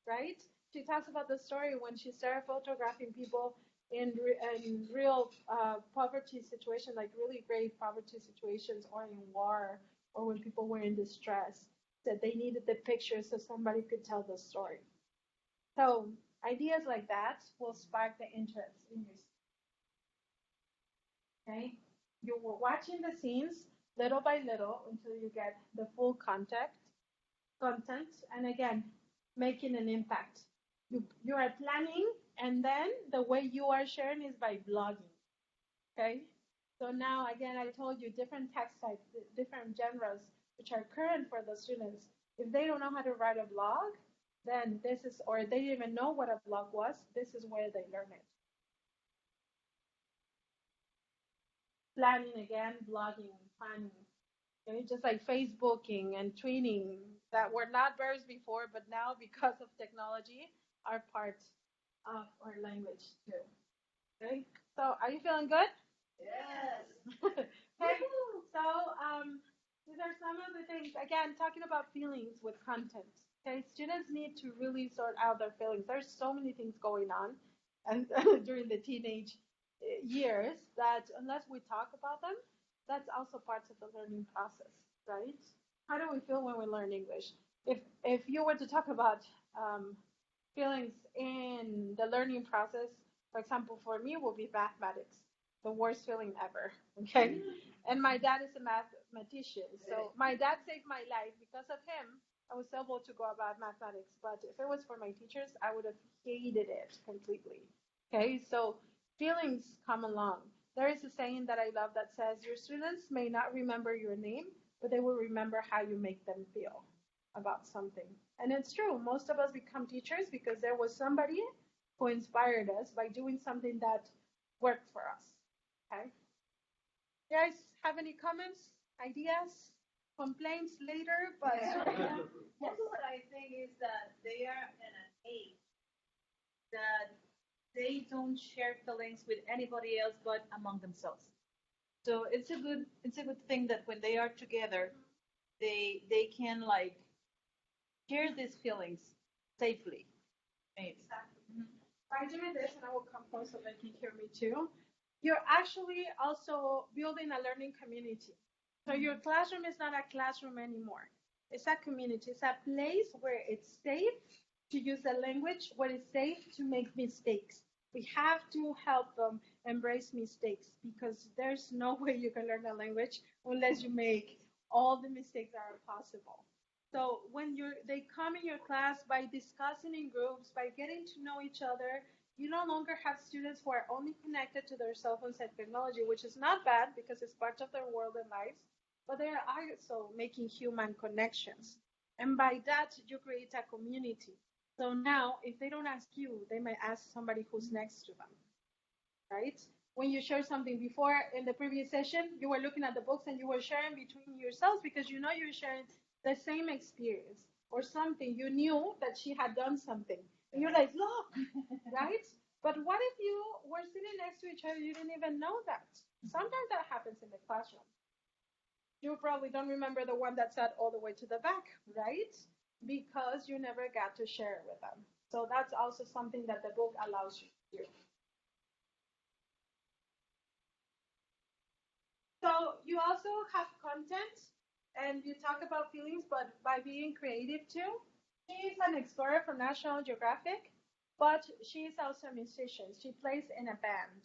Speaker 1: right? She talks about the story when she started photographing people in real poverty situations, like really great poverty situations, or in war, or when people were in distress, that they needed the pictures so somebody could tell the story. So ideas like that will spark the interest in your students. Okay? You were watching the scenes little by little until you get the full content, and again, making an impact. You are planning, and then the way you are sharing is by blogging. Okay? So now, again, I told you different text types, different genres, which are current for the students. If they don't know how to write a blog, then this is, or they didn't even know what a blog was, this is where they learn it. Planning again, blogging, planning. Okay? Just like Facebooking and tweeting that were not verbs before, but now because of technology are part of our language too. Okay, so are you feeling good?
Speaker 7: Yes.
Speaker 1: Okay, so these are some of the things, again, talking about feelings with content. Okay, students need to really sort out their feelings. There's so many things going on and during the teenage years that unless we talk about them, that's also part of the learning process, right? How do we feel when we learn English? If you were to talk about feelings in the learning process, for example, for me, will be mathematics, the worst feeling ever. Okay, and my dad is a mathematician, so my dad saved my life. Because of him, I was able to go about mathematics. But if it was for my teachers, I would have hated it completely. Okay, so feelings come along. There is a saying that I love that says, your students may not remember your name, but they will remember how you make them feel about something. And it's true. Most of us become teachers because there was somebody who inspired us by doing something that worked for us. Okay? You guys have any comments, ideas, complaints later? But
Speaker 3: Also, what I think is that they are in an age that they don't share feelings with anybody else but among themselves. So it's a good thing that when they are together, they can like share these feelings safely. Maybe.
Speaker 1: Exactly. By doing this, and I will come close so they can hear me too, you're actually also building a learning community. So your classroom is not a classroom anymore. It's a community. It's a place where it's safe to use the language, where it's safe to make mistakes. We have to help them embrace mistakes because there's no way you can learn a language unless you make all the mistakes that are possible. So when they come in your class by discussing in groups, by getting to know each other, you no longer have students who are only connected to their cell phones and technology, which is not bad because it's part of their world and lives, but they are also making human connections. And by that, you create a community. So now, if they don't ask you, they might ask somebody who's next to them, right? When you share something before in the previous session, you were looking at the books and you were sharing between yourselves because you know you're sharing the same experience or something. You knew that she had done something. And you're like, look, right? But what if you were sitting next to each other? You didn't even know that. Sometimes that happens in the classroom. You probably don't remember the one that sat all the way to the back, right? Because you never got to share it with them. So that's also something that the book allows you to do. So you also have content and you talk about feelings, but by being creative too. She's an explorer from National Geographic, but she's also a musician. She plays in a band.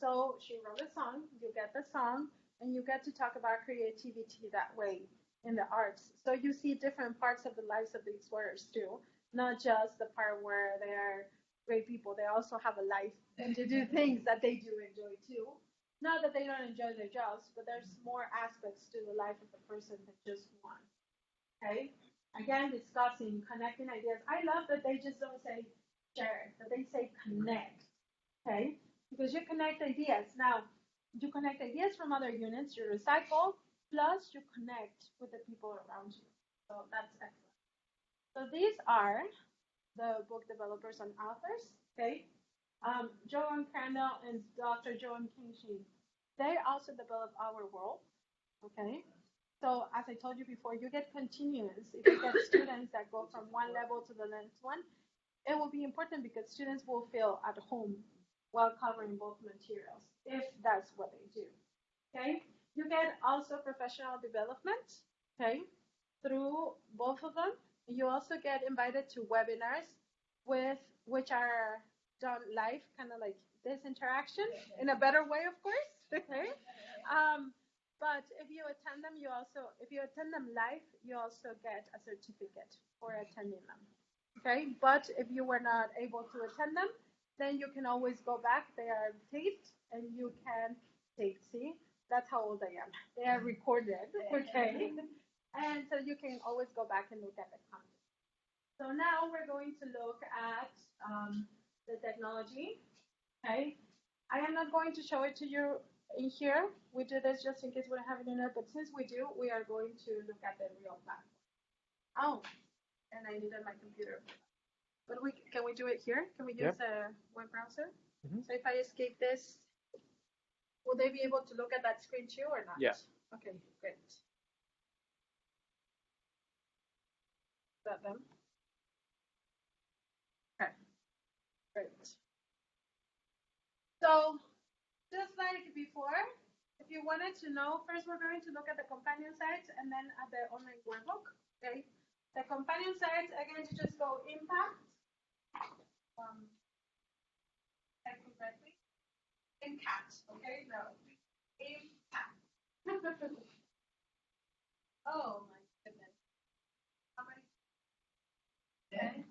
Speaker 1: So she wrote a song, you get the song, and you get to talk about creativity that way in the arts. So you see different parts of the lives of the explorers too, not just the part where they are great people. They also have a life and to do things that they do enjoy too. Not that they don't enjoy their jobs, but there's more aspects to the life of a person than just one. Okay? Again, discussing, connecting ideas. I love that they just don't say share, that they say connect. Okay? Because you connect ideas. Now, you connect ideas from other units, you recycle, plus you connect with the people around you. So that's excellent. So these are the book developers and authors. Okay? Joan Crandall and Dr. Joan Kingshin, they also develop our world. Okay? So as I told you before, you get continuous. If you get students that go from one level to the next one, it will be important because students will feel at home while covering both materials, if that's what they do. Okay? You get also professional development, okay, through both of them. You also get invited to webinars with which are done live, kind of like this interaction in a better way, of course. Okay. But if you attend them, if you attend them live, you also get a certificate for attending them. Okay. But if you were not able to attend them, then you can always go back. They are taped and you can tape. See, that's how old I am. They are recorded. Okay. And so you can always go back and look at the content. So now we're going to look at the technology. Okay. I am not going to show it to you in here. We do this just in case we don't have it in it, but since we do, we are going to look at the real platform. Oh, and I needed my computer. But can we do it here? Can we use a web browser? Mm-hmm. So if I escape this, will they be able to look at that screen too or not?
Speaker 2: Yeah.
Speaker 1: Okay, great. Is that them? Okay, great. So just like before, if you wanted to know, first we're going to look at the companion sites and then at the online workbook. Okay. The companion sites, again, you just go impact. Correctly. Impact. Okay. No. Impact. Oh my goodness. How many? Okay.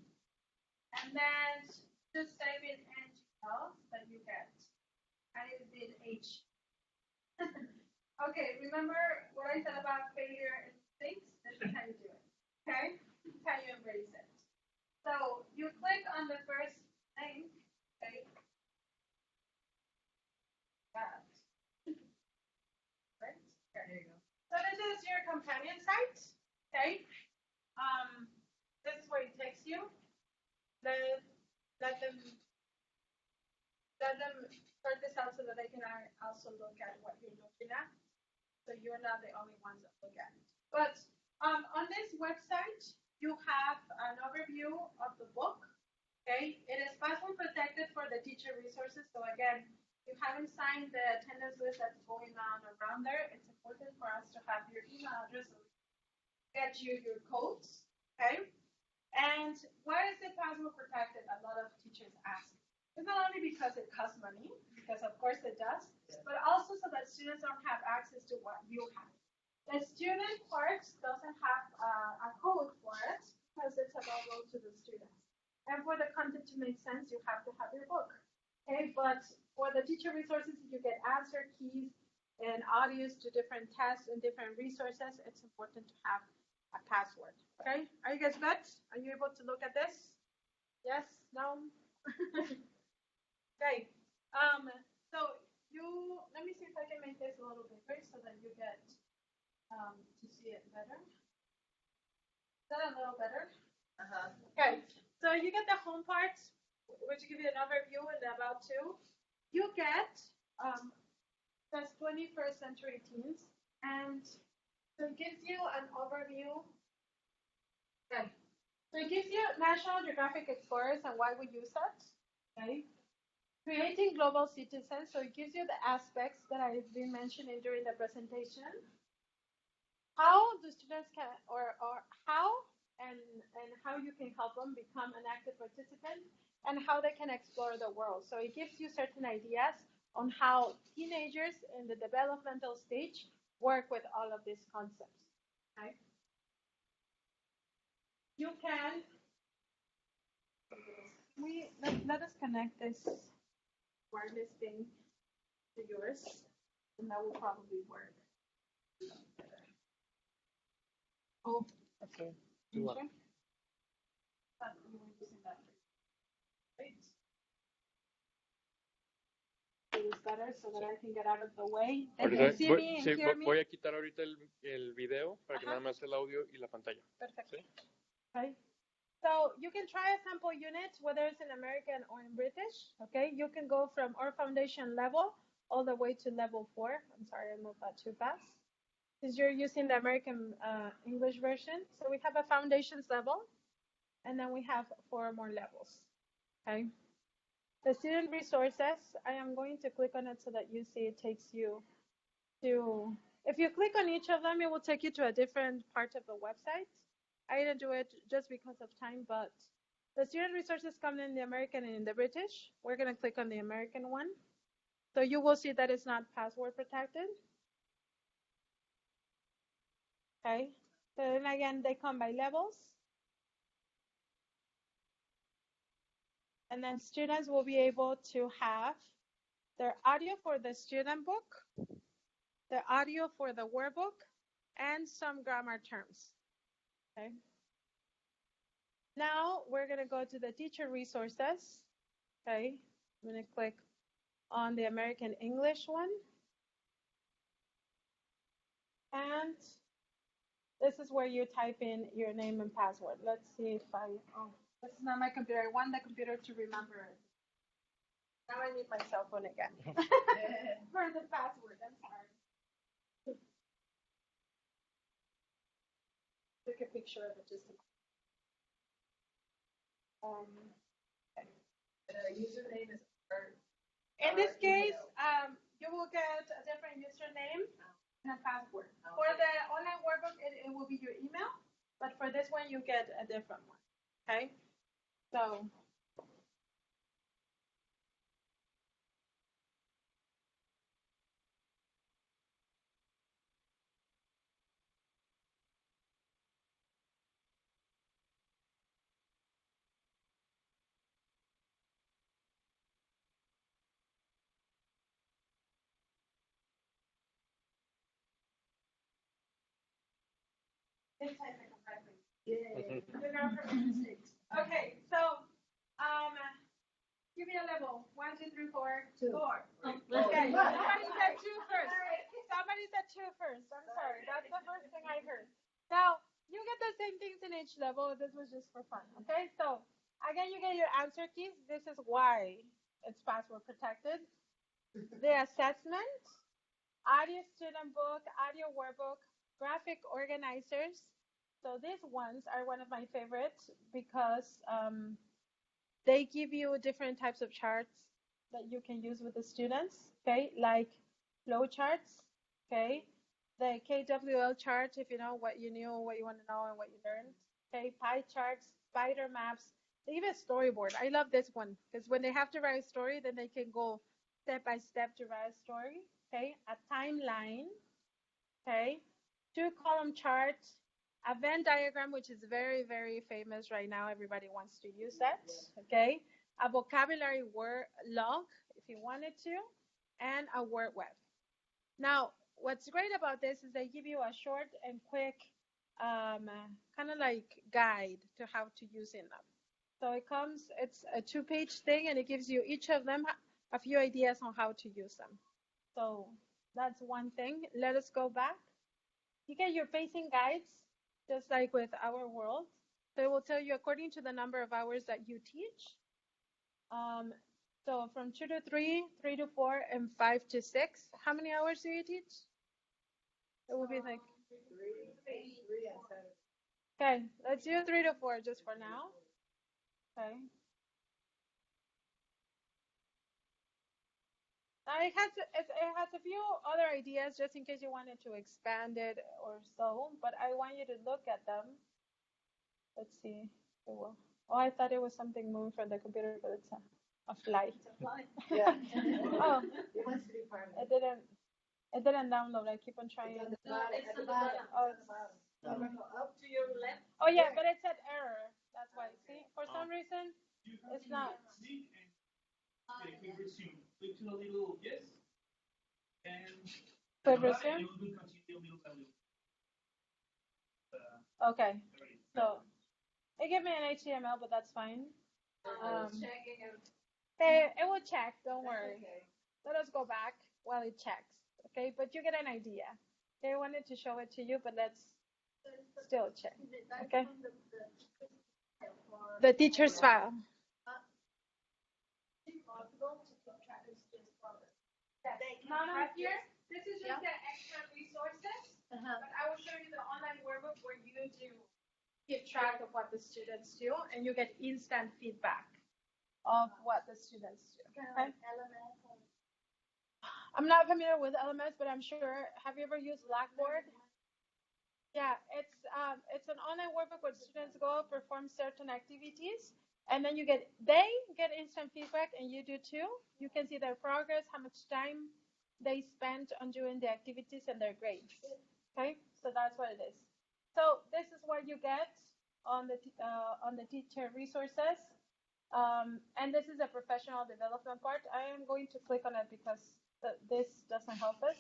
Speaker 1: And then just type in NGL that you get. And it did H. Okay, remember what I said about failure and mistakes? This is how you do it. Okay? This is how you embrace it. So you click on the first link. Okay. That. Right? There you go. So this is your companion site. Okay. This is where it takes you. Let them sort this out so that they can also look at what you're looking at. So you're not the only ones that look at it. But on this website, you have an overview of the book. Okay, it is password protected for the teacher resources. So again, you haven't signed the attendance list that's going on around there. It's important for us to have your email address so we get you your codes. Okay, and why is it password protected? A lot of teachers ask. It's not only because it costs money, because of course it does, but also so that students don't have access to what you have. The student part doesn't have a code for it because it's available to the students. And for the content to make sense, you have to have your book. Okay, but for the teacher resources, you get answer keys and audios to different tests and different resources. It's important to have a password. Okay, are you guys good? Are you able to look at this? Yes? No? Okay. So let me see if I can make this a little bigger so that you get to see it better. Is that a little better? Okay. So you get the home part, which gives you an overview and the about to. You get says 21st century teens, and so it gives you an overview. Okay. So it gives you National Geographic Explorers and why we use that. Okay. Creating global citizens. So it gives you the aspects that I've been mentioning during the presentation. How the students can, or how and how you can help them become an active participant, and how they can explore the world. So it gives you certain ideas on how teenagers in the developmental stage work with all of these concepts. Okay. You can, let us connect this wireless thing to yours, and that will probably work. Oh,
Speaker 2: Okay.
Speaker 1: you sure? But you were using that. Right. It is better so that I can get out of the way. They can see me and hear me.
Speaker 2: Voy a quitar ahorita el video para que nada más el audio y la pantalla.
Speaker 1: Perfect.
Speaker 2: ¿Sí?
Speaker 1: Okay. So you can try a sample unit, whether it's in American or in British. Okay. You can go from our foundation level all the way to level 4. I'm sorry, I moved that too fast. Because you're using the American English version. So we have a foundations level, and then we have 4 more levels. Okay. The student resources, I am going to click on it so that you see it takes you to, if you click on each of them, it will take you to a different part of the website. I didn't do it just because of time, but the student resources come in the American and in the British. We're going to click on the American one. So you will see that it's not password protected. Okay. So then again, they come by levels. And then students will be able to have their audio for the student book, the audio for the workbook, and some grammar terms. Okay. Now we're going to go to the teacher resources. Okay. I'm going to click on the American English one. And this is where you type in your name and password. Let's see if this is not my computer. I want the computer to remember it. Now I need my cell phone again for the password. I'm sorry. Take a picture of it just to. Okay.
Speaker 7: Username is
Speaker 1: in this case, you will get a different username and a password. Okay. For the online workbook, it will be your email, but for this one, you get a different one. Okay. So. Okay, so give me a level. 1, 2, 3, 4. 2. 4. Okay. Somebody said 2 first. Somebody said 2 first. I'm sorry. That's the first thing I heard. Now you get the same things in each level. This was just for fun. Okay, so again, you get your answer keys. This is why it's password protected. The assessment, audio student book, audio workbook, graphic organizers. So these ones are one of my favorites because they give you different types of charts that you can use with the students, okay, like flow charts, okay, the KWL chart if you know what you knew, what you want to know, and what you learned, okay, pie charts, spider maps, they give a storyboard. I love this one because when they have to write a story, then they can go step by step to write a story, okay, a timeline, okay, 2-column chart, a Venn diagram, which is very, very famous right now. Everybody wants to use that, okay? A vocabulary word log, if you wanted to, and a word web. Now, what's great about this is they give you a short and quick kind of like guide to how to using them. So it's a 2-page thing, and it gives you each of them a few ideas on how to use them. So that's one thing. Let us go back. You get your pacing guides, just like with our world. So it will tell you according to the number of hours that you teach. So from 2 to 3, 3 to 4, and 5 to 6. How many hours do you teach? It will be like
Speaker 7: 3 and 7.
Speaker 1: okay. Let's do 3 to 4 just for now. Okay. Now it has a few other ideas just in case you wanted to expand it or so, but I want you to look at them. Let's see. Oh, I thought it was something moving from the computer, but it's a fly.
Speaker 7: Yeah.
Speaker 1: Oh,
Speaker 7: It wants to be part of
Speaker 1: it didn't download. I keep on trying.
Speaker 7: It's at the bottom.
Speaker 1: Oh,
Speaker 7: Up to your left.
Speaker 1: oh yeah, but it said error. That's why. See, for some reason, it's not.
Speaker 5: Okay, click resume. Click to the little yes. And
Speaker 1: Click
Speaker 5: it
Speaker 1: resume.
Speaker 5: will be continue little by little.
Speaker 1: Okay, so it gave me an HTML, but that's fine. It will check. Don't worry. Let us go back while it checks. Okay, but you get an idea. Okay, I wanted to show it to you, but let's still check. Okay. The teacher's file. Not here. This is just the extra resources, but I will show you the online workbook where you do keep track of what the students do, and you get instant feedback of what the students do. Okay? I'm not familiar with LMS, but I'm sure. Have you ever used Blackboard? Yeah, it's an online workbook where students go perform certain activities, and then they get instant feedback, and you do too. You can see their progress, how much time they spent on doing the activities, and their grades. Okay, so that's what it is. So this is what you get on the teacher resources, and this is a professional development part. I am going to click on it because this doesn't help us.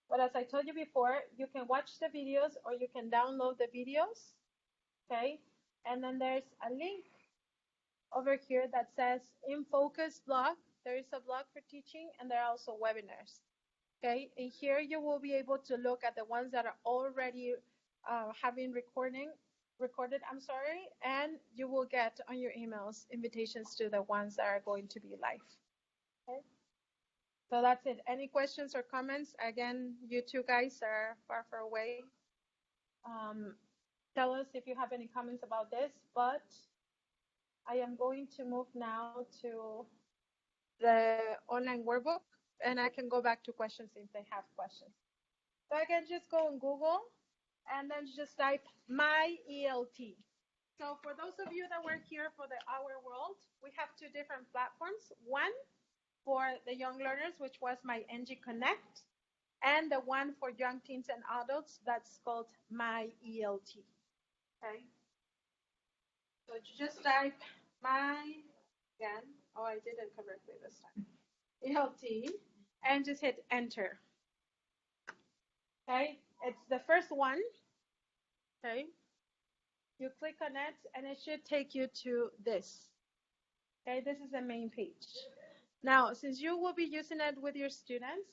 Speaker 1: But as I told you before, you can watch the videos or you can download the videos, okay? And then there's a link over here that says In Focus blog. There is a blog for teaching, and there are also webinars, okay? And here you will be able to look at the ones that are already having recorded, and you will get on your emails invitations to the ones that are going to be live, okay? So that's it. Any questions or comments? Again, you two guys are far away. Tell us if you have any comments about this, but I am going to move now to the online workbook, and I can go back to questions if they have questions. So I can just go on Google and then just type my ELT. So for those of you that were here for the Our World, we have two different platforms. One for the young learners, which was my NG Connect, and the one for young teens and adults that's called my ELT. Okay. So you just type my again. Oh, I did it correctly this time. ELT, and just hit enter. Okay, it's the first one. Okay, you click on it, and it should take you to this. Okay, this is the main page. Now, since you will be using it with your students,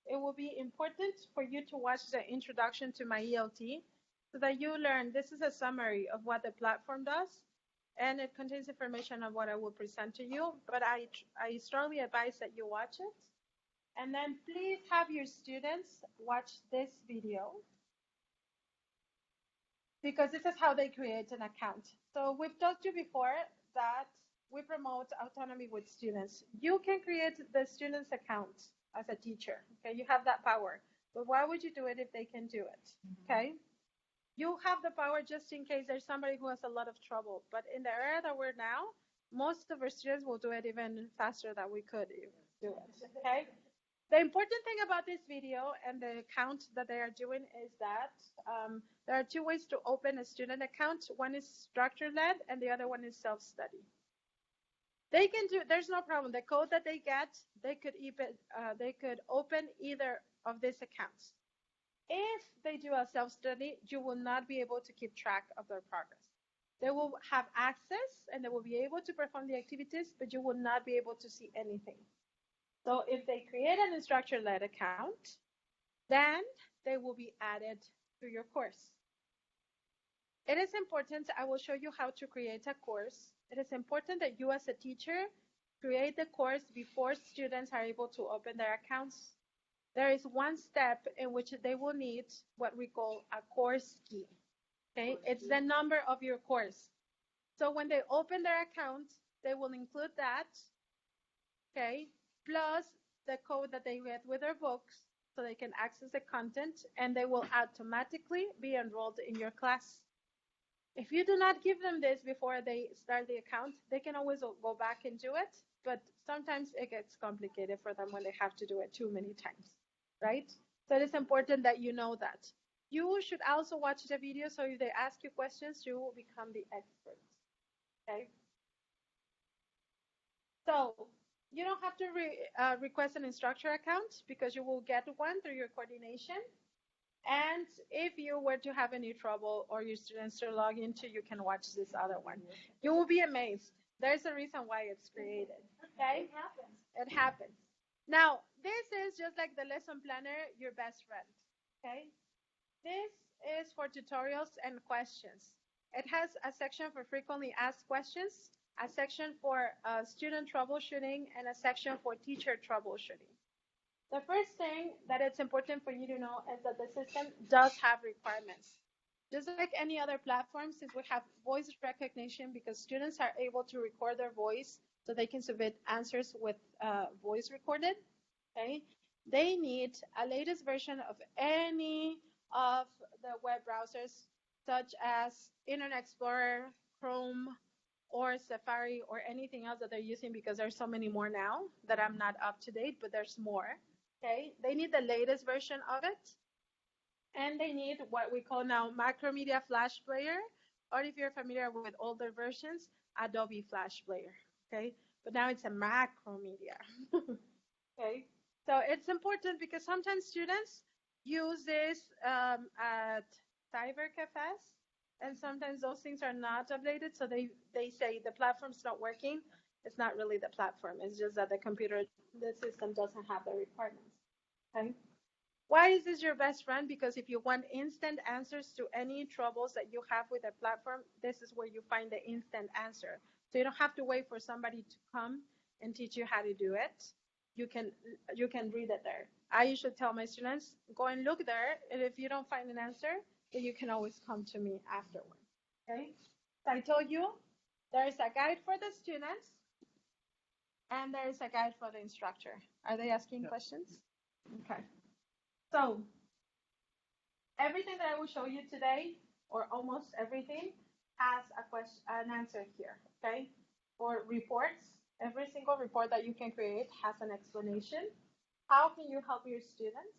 Speaker 1: it will be important for you to watch the introduction to my ELT so that you learn. This is a summary of what the platform does, and it contains information of what I will present to you, but I strongly advise that you watch it. And then please have your students watch this video, because this is how they create an account. So we've talked to you before that we promote autonomy with students. You can create the student's account as a teacher, okay? You have that power, but why would you do it if they can do it, okay? You have the power just in case there's somebody who has a lot of trouble, but in the era that we're now, most of our students will do it even faster than we could do it, okay? The important thing about this video and the account that they are doing is that there are two ways to open a student account. One is structure-led, and the other one is self-study. They can do, there's no problem. The code that they get, they could open either of these accounts. If they do a self-study, you will not be able to keep track of their progress. They will have access and they will be able to perform the activities, but you will not be able to see anything. So if they create an instructor-led account, then they will be added to your course. It is important, I will show you how to create a course. It is important that you as a teacher create the course before students are able to open their accounts. There is one step in which they will need what we call a course key. Okay, it's the number of your course. So when they open their account, they will include that, okay, plus the code that they get with their books so they can access the content and they will automatically be enrolled in your class. If you do not give them this before they start the account, they can always go back and do it, but sometimes it gets complicated for them when they have to do it too many times, right? So it is important that you know that. You should also watch the video so if they ask you questions, you will become the expert, okay? So you don't have to request an instructor account because you will get one through your coordination. And if you were to have any trouble or your students to log into, you can watch this other one. You will be amazed. There's a reason why it's created. Okay?
Speaker 3: It happens.
Speaker 1: It happens. Now, this is just like the lesson planner, your best friend. Okay? This is for tutorials and questions. It has a section for frequently asked questions, a section for student troubleshooting, and a section for teacher troubleshooting. The first thing that it's important for you to know is that the system does have requirements. Just like any other platform, since we have voice recognition because students are able to record their voice so they can submit answers with voice recorded, okay? They need a latest version of any of the web browsers such as Internet Explorer, Chrome, or Safari, or anything else that they're using because there's so many more now that I'm not up to date, but there's more. Okay, they need the latest version of it, and they need what we call now Macromedia Flash Player, or if you're familiar with older versions, Adobe Flash Player. Okay, but now it's a Macromedia. Okay, so it's important because sometimes students use this at cyber cafes, and sometimes those things are not updated, so they say the platform's not working. It's not really the platform. It's just that the system doesn't have the requirements. Okay. Why is this your best friend? Because if you want instant answers to any troubles that you have with the platform, this is where you find the instant answer. So you don't have to wait for somebody to come and teach you how to do it. You can read it there. I usually tell my students, go and look there, and if you don't find an answer, then you can always come to me afterward. Okay. So I told you there is a guide for the students and there is a guide for the instructor. Are they asking questions? Okay. So everything that I will show you today, or almost everything, has a question, an answer here. Okay. For reports, every single report that you can create has an explanation. How can you help your students?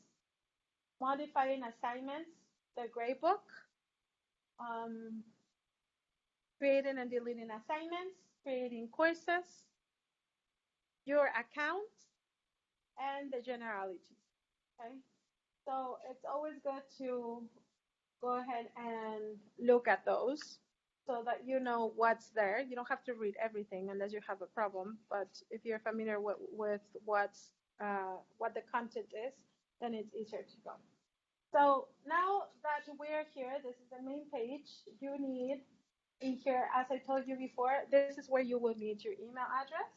Speaker 1: Modifying assignments, the gradebook, creating and deleting assignments, creating courses, your account, and the generalities. Okay, so it's always good to go ahead and look at those so that you know what's there. You don't have to read everything unless you have a problem, but if you're familiar with what the content is, then it's easier to go. So now that we're here, this is the main page. You need in here, as I told you before, this is where you will need your email address.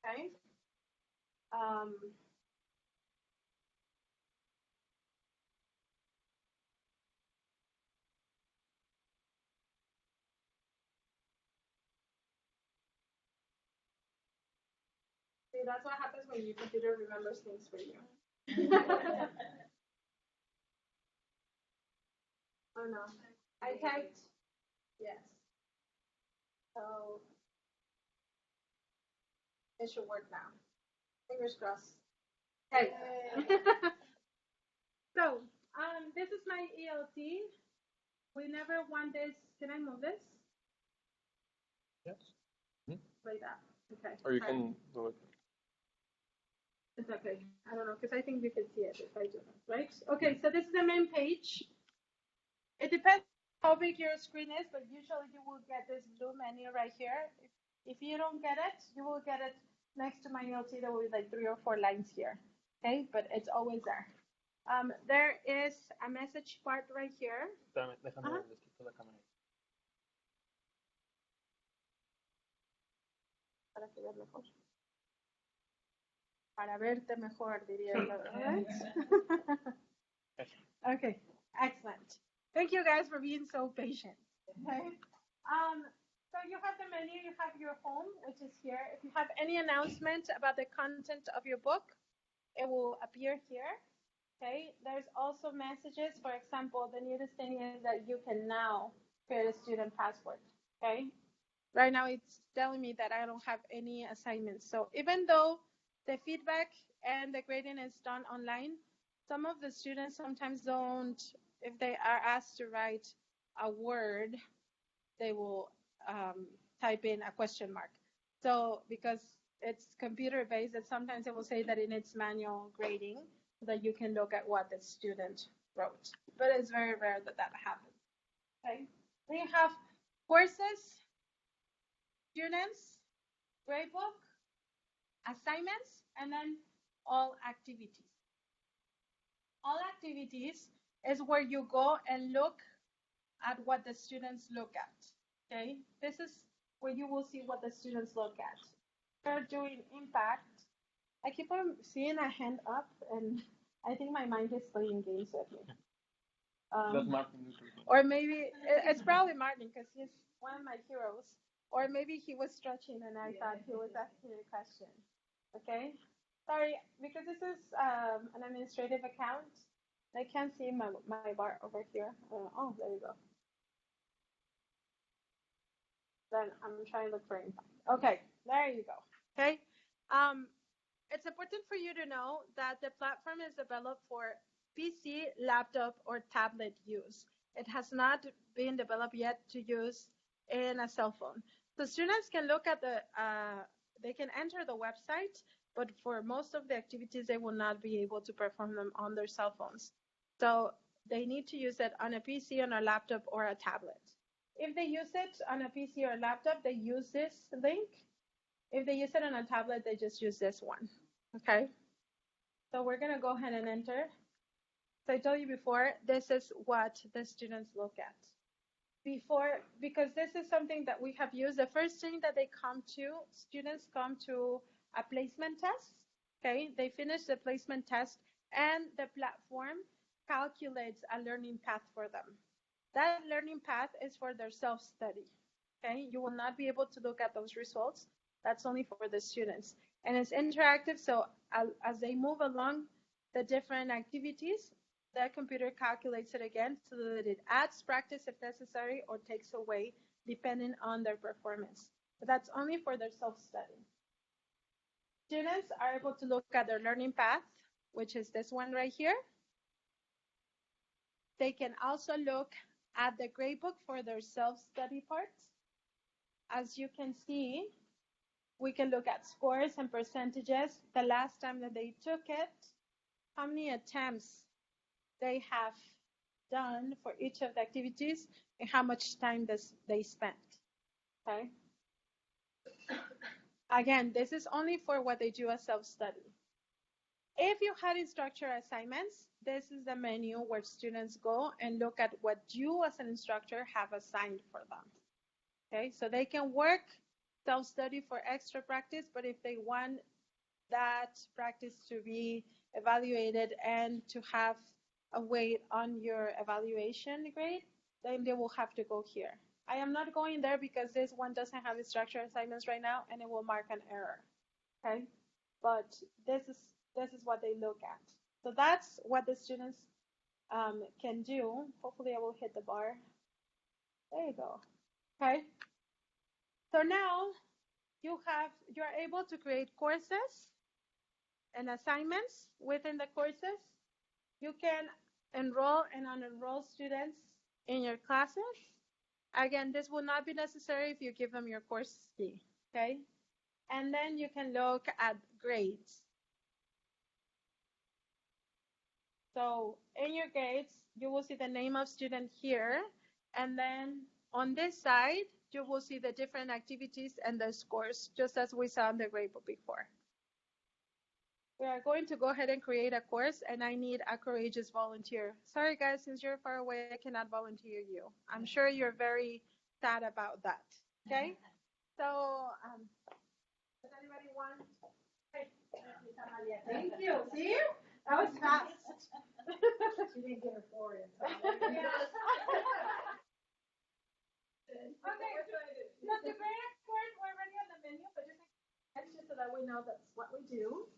Speaker 1: Okay. See, that's what happens when your computer remembers things for you. Oh no, I typed yes. So it should work now. Fingers crossed. Okay. So this is my ELT. We never want this. Can I move this?
Speaker 2: Yes.
Speaker 1: Like that. Okay.
Speaker 2: Or you can do it.
Speaker 1: It's okay. I don't know, because I think you can see it if I do that, right? Okay, so this is the main page. It depends how big your screen is, but usually you will get this blue menu right here. If you don't get it, you will get it next to my you'll see there will be like 3 or 4 lines here. Okay, but it's always there. There is a message part right here.
Speaker 2: Espérame, déjame, les quito la cámara.
Speaker 1: Para que veas mejor. Para verte mejor, diría yo, right? Okay, excellent. Thank you guys for being so patient. Okay. So you have the menu, you have your home, which is here. If you have any announcement about the content of your book, it will appear here. Okay. There's also messages. For example, the newest thing is that you can now create a student passport. Okay. Right now it's telling me that I don't have any assignments. So even though the feedback and the grading is done online, some of the students sometimes don't, if they are asked to write a word, they will type in a question mark. So because it's computer based, and sometimes it will say that it needs manual grading so that you can look at what the student wrote. But it's very rare that that happens. Okay. Then you have courses, students, gradebook, assignments, and then all activities. All activities is where you go and look at what the students look at. Okay, this is where you will see what the students look at. They're doing impact. I keep on seeing a hand up, and I think my mind is playing games with me. Or maybe it's probably Martin because he's one of my heroes. Or maybe he was stretching and I thought he was asking a question. Okay, sorry, because this is an administrative account. I can't see my bar over here. Oh, there you go. Then I'm trying to look for impact. Okay, there you go. Okay, it's important for you to know that the platform is developed for PC, laptop, or tablet use. It has not been developed yet to use in a cell phone. So students can look at they can enter the website, but for most of the activities, they will not be able to perform them on their cell phones. So they need to use it on a PC, on a laptop, or a tablet. If they use it on a PC or a laptop, they use this link. If they use it on a tablet, they just use this one. Okay? So we're going to go ahead and enter. So I told you before, this is what the students look at. Because this is something that we have used, the first thing that they come to, students come to a placement test. Okay? They finish the placement test, and the platform calculates a learning path for them. That learning path is for their self-study. Okay, you will not be able to look at those results. That's only for the students. And it's interactive, so as they move along the different activities, the computer calculates it again so that it adds practice if necessary or takes away depending on their performance. But that's only for their self-study. Students are able to look at their learning path, which is this one right here. They can also look at the gradebook for their self-study parts. As you can see, we can look at scores and percentages, the last time that they took it, how many attempts they have done for each of the activities, and how much time they spent. Okay. Again, this is only for what they do as self-study. If you had instructor assignments, this is the menu where students go and look at what you as an instructor have assigned for them. Okay, so they can work self-study for extra practice, but if they want that practice to be evaluated and to have a weight on your evaluation grade, then they will have to go here. I am not going there because this one doesn't have instructor assignments right now, and it will mark an error. Okay, but this is what they look at. So that's what the students can do. Hopefully I will hit the bar. There you go. Okay. So now you're able to create courses and assignments within the courses. You can enroll and unenroll students in your classes. Again, this will not be necessary if you give them your course key. Okay. And then you can look at grades. So in your grades, you will see the name of student here, and then on this side, you will see the different activities and the scores, just as we saw in the gradebook before. We are going to go ahead and create a course, and I need a courageous volunteer. Sorry, guys, since you're far away, I cannot volunteer you. I'm sure you're very sad about that, okay? So, does anybody want? Hey, thank you. See? That was fast.
Speaker 7: She didn't get her forehead.
Speaker 1: Okay, so the grade course, we're already on the menu, but just so that we know that's what we do.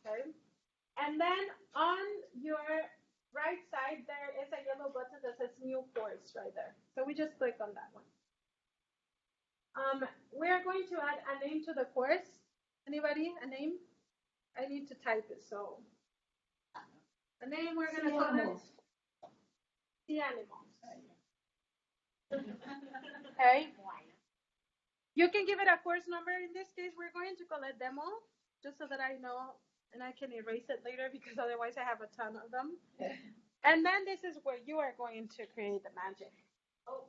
Speaker 1: Okay. And then on your right side, there is a yellow button that says new course right there. So we just click on that one. We are going to add a name to the course. Anybody? A name? I need to type it, so. A name we're going to call it Sea Animals. Okay. You can give it a course number. In this case, we're going to call it demo, just so that I know and I can erase it later because otherwise I have a ton of them. And then this is where you are going to create the magic.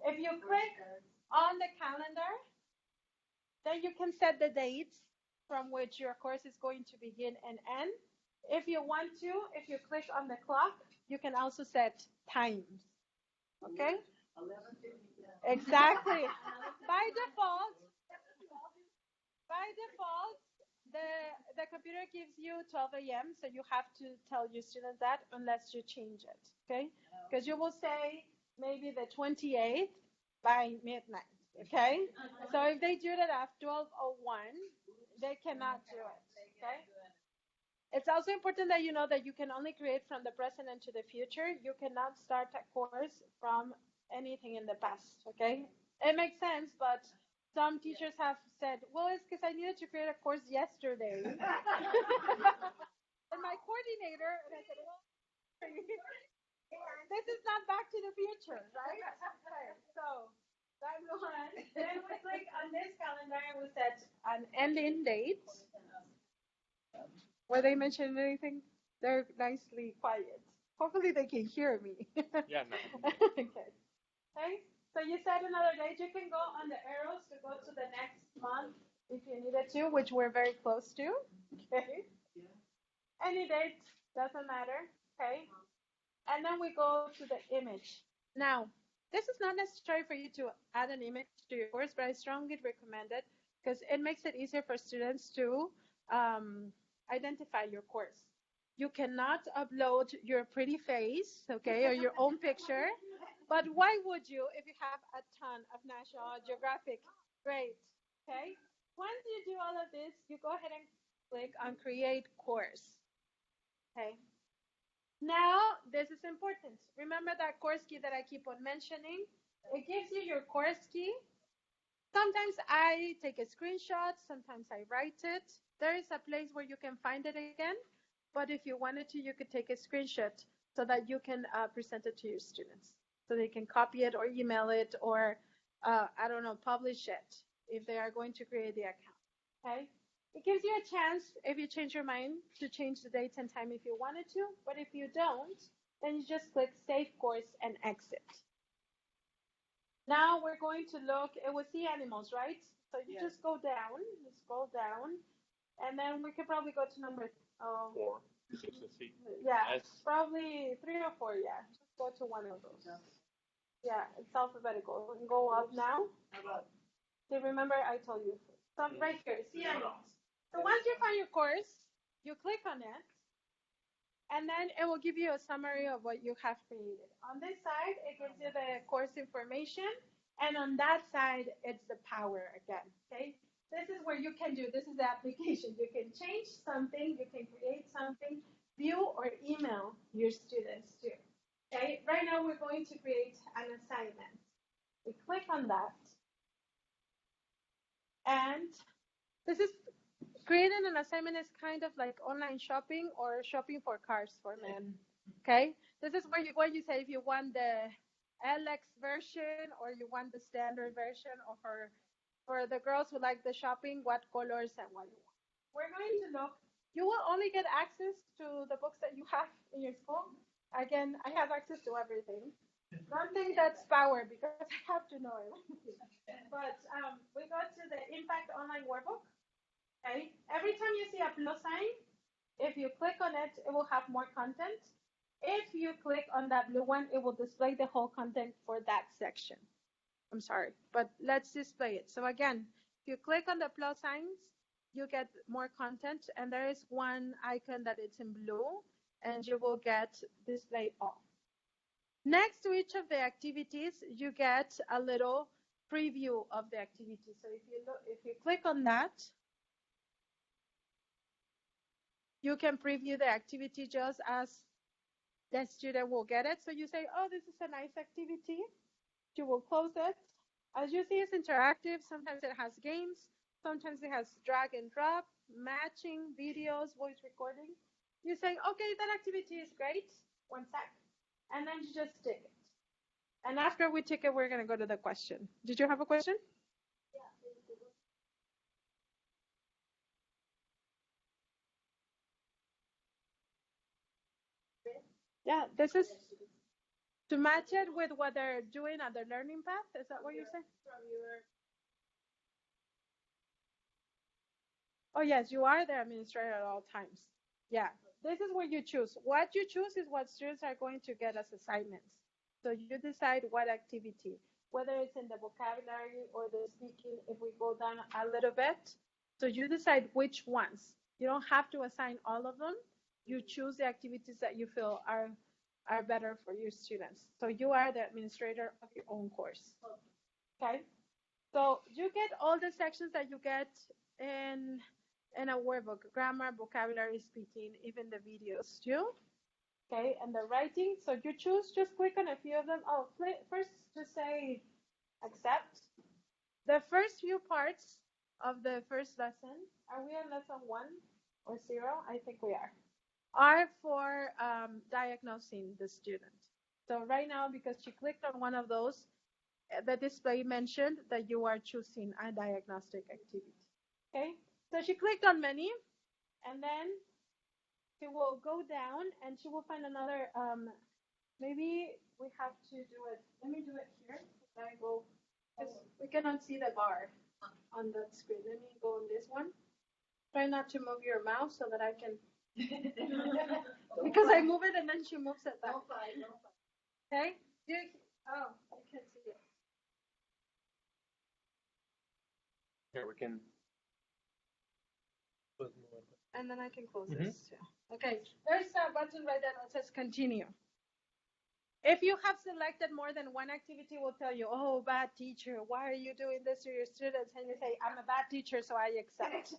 Speaker 1: If you click on the calendar, then you can set the dates from which your course is going to begin and end. If you want to, if you click on the clock, you can also set times. Okay?
Speaker 7: 11:50.
Speaker 1: Exactly. By default, the computer gives you 12 a.m., so you have to tell your students that unless you change it, okay? Because you will say maybe the 28th by midnight, okay? So if they do that at 12:01, they cannot do it, okay? It's also important that you know that you can only create from the present into the future. You cannot start a course from anything in the past, okay? It makes sense, but some teachers have said, well, it's because I needed to create a course yesterday. And my coordinator, and I said, well, this is not Back to the Future, right? Okay, so that's one. Then we click on this calendar and we set an ending date. Were they mentioning anything? They're nicely quiet. Hopefully they can hear me.
Speaker 2: Yeah, no.
Speaker 1: Okay. Okay. So you set another date. You can go on the arrows to go to the next month if you needed to, which we're very close to. Okay. Any date, doesn't matter. Okay. And then we go to the image. Now, this is not necessary for you to add an image to your course, but I strongly recommend it because it makes it easier for students to identify your course. You cannot upload your pretty face, okay, or your own picture. But why would you if you have a ton of National Geographic? Great, okay? Once you do all of this, you go ahead and click on Create Course, okay? Now, this is important. Remember that course key that I keep on mentioning? It gives you your course key. Sometimes I take a screenshot, sometimes I write it. There is a place where you can find it again, but if you wanted to, you could take a screenshot so that you can present it to your students. So they can copy it or email it or, I don't know, publish it if they are going to create the account, okay? It gives you a chance, if you change your mind, to change the dates and time if you wanted to, but if you don't, then you just click Save Course and Exit. Now we're going to look, it was Sea Animals, right? So you just go down, scroll down, and then we could probably go to number
Speaker 2: 4. C.
Speaker 1: Yeah,
Speaker 2: S.
Speaker 1: probably 3 or 4, yeah. Just go to one of those. Yeah, it's alphabetical. We can go up now. So remember I told you. So right here, Sea Animals. So once you find your course, you click on it, and then it will give you a summary of what you have created. On this side, it gives you the course information, and on that side, it's the power again, okay? This is where you can do, this is the application. You can change something, you can create something, view or email your students too, okay? Right now, we're going to create an assignment. We click on that, and this is creating an assignment is kind of like online shopping or shopping for cars for men. Okay? This is where you say if you want the LX version or you want the standard version, or for the girls who like the shopping, what colors and what you want. We're going to look. You will only get access to the books that you have in your school. Again, I have access to everything. Don't think that's power because I have to know everything. But we go to the Impact Online Workbook. Okay. Every time you see a plus sign, if you click on it, it will have more content. If you click on that blue one, it will display the whole content for that section. I'm sorry, but let's display it. So again, if you click on the plus signs, you get more content, and there is one icon that it's in blue, and you will get display all. Next to each of the activities, you get a little preview of the activity. So if you click on that, you can preview the activity just as the student will get it. So you say, oh, this is a nice activity. You will close it. As you see, it's interactive. Sometimes it has games. Sometimes it has drag and drop, matching, videos, voice recording. You say, okay, that activity is great. 1 sec. And then you just tick it. And after we tick it, we're going to go to the question. Did you have a question? Yeah, this is to match it with what they're doing at their learning path. Is that what you're saying? Oh, yes, you are the administrator at all times. Yeah, this is what you choose. What you choose is what students are going to get as assignments. So you decide what activity, whether it's in the vocabulary or the speaking, if we go down a little bit. So you decide which ones. You don't have to assign all of them. You choose the activities that you feel are better for your students. So you are the administrator of your own course. Okay? So you get all the sections that you get in a workbook: grammar, vocabulary, speaking, even the videos too. Okay, and the writing. So you choose, just click on a few of them. Oh, first just say accept. The first few parts of the first lesson, are we on lesson 1 or 0? I think we are for diagnosing the student. So right now, because she clicked on one of those, the display mentioned that you are choosing a diagnostic activity. Okay, so she clicked on many, and then she will go down and she will find another. Maybe we have to do it. Let me do it here. I go. We cannot see the bar on that screen. Let me go on this one. Try not to move your mouse so that I can. Because I move it and then she moves it back. Okay. Oh, I can't see it.
Speaker 2: Here we can.
Speaker 1: And then I can close this. Yeah. Okay. There's a button right there that says continue. If you have selected more than one activity, will tell you, oh, bad teacher, why are you doing this to your students? And you say, I'm a bad teacher, so I accept.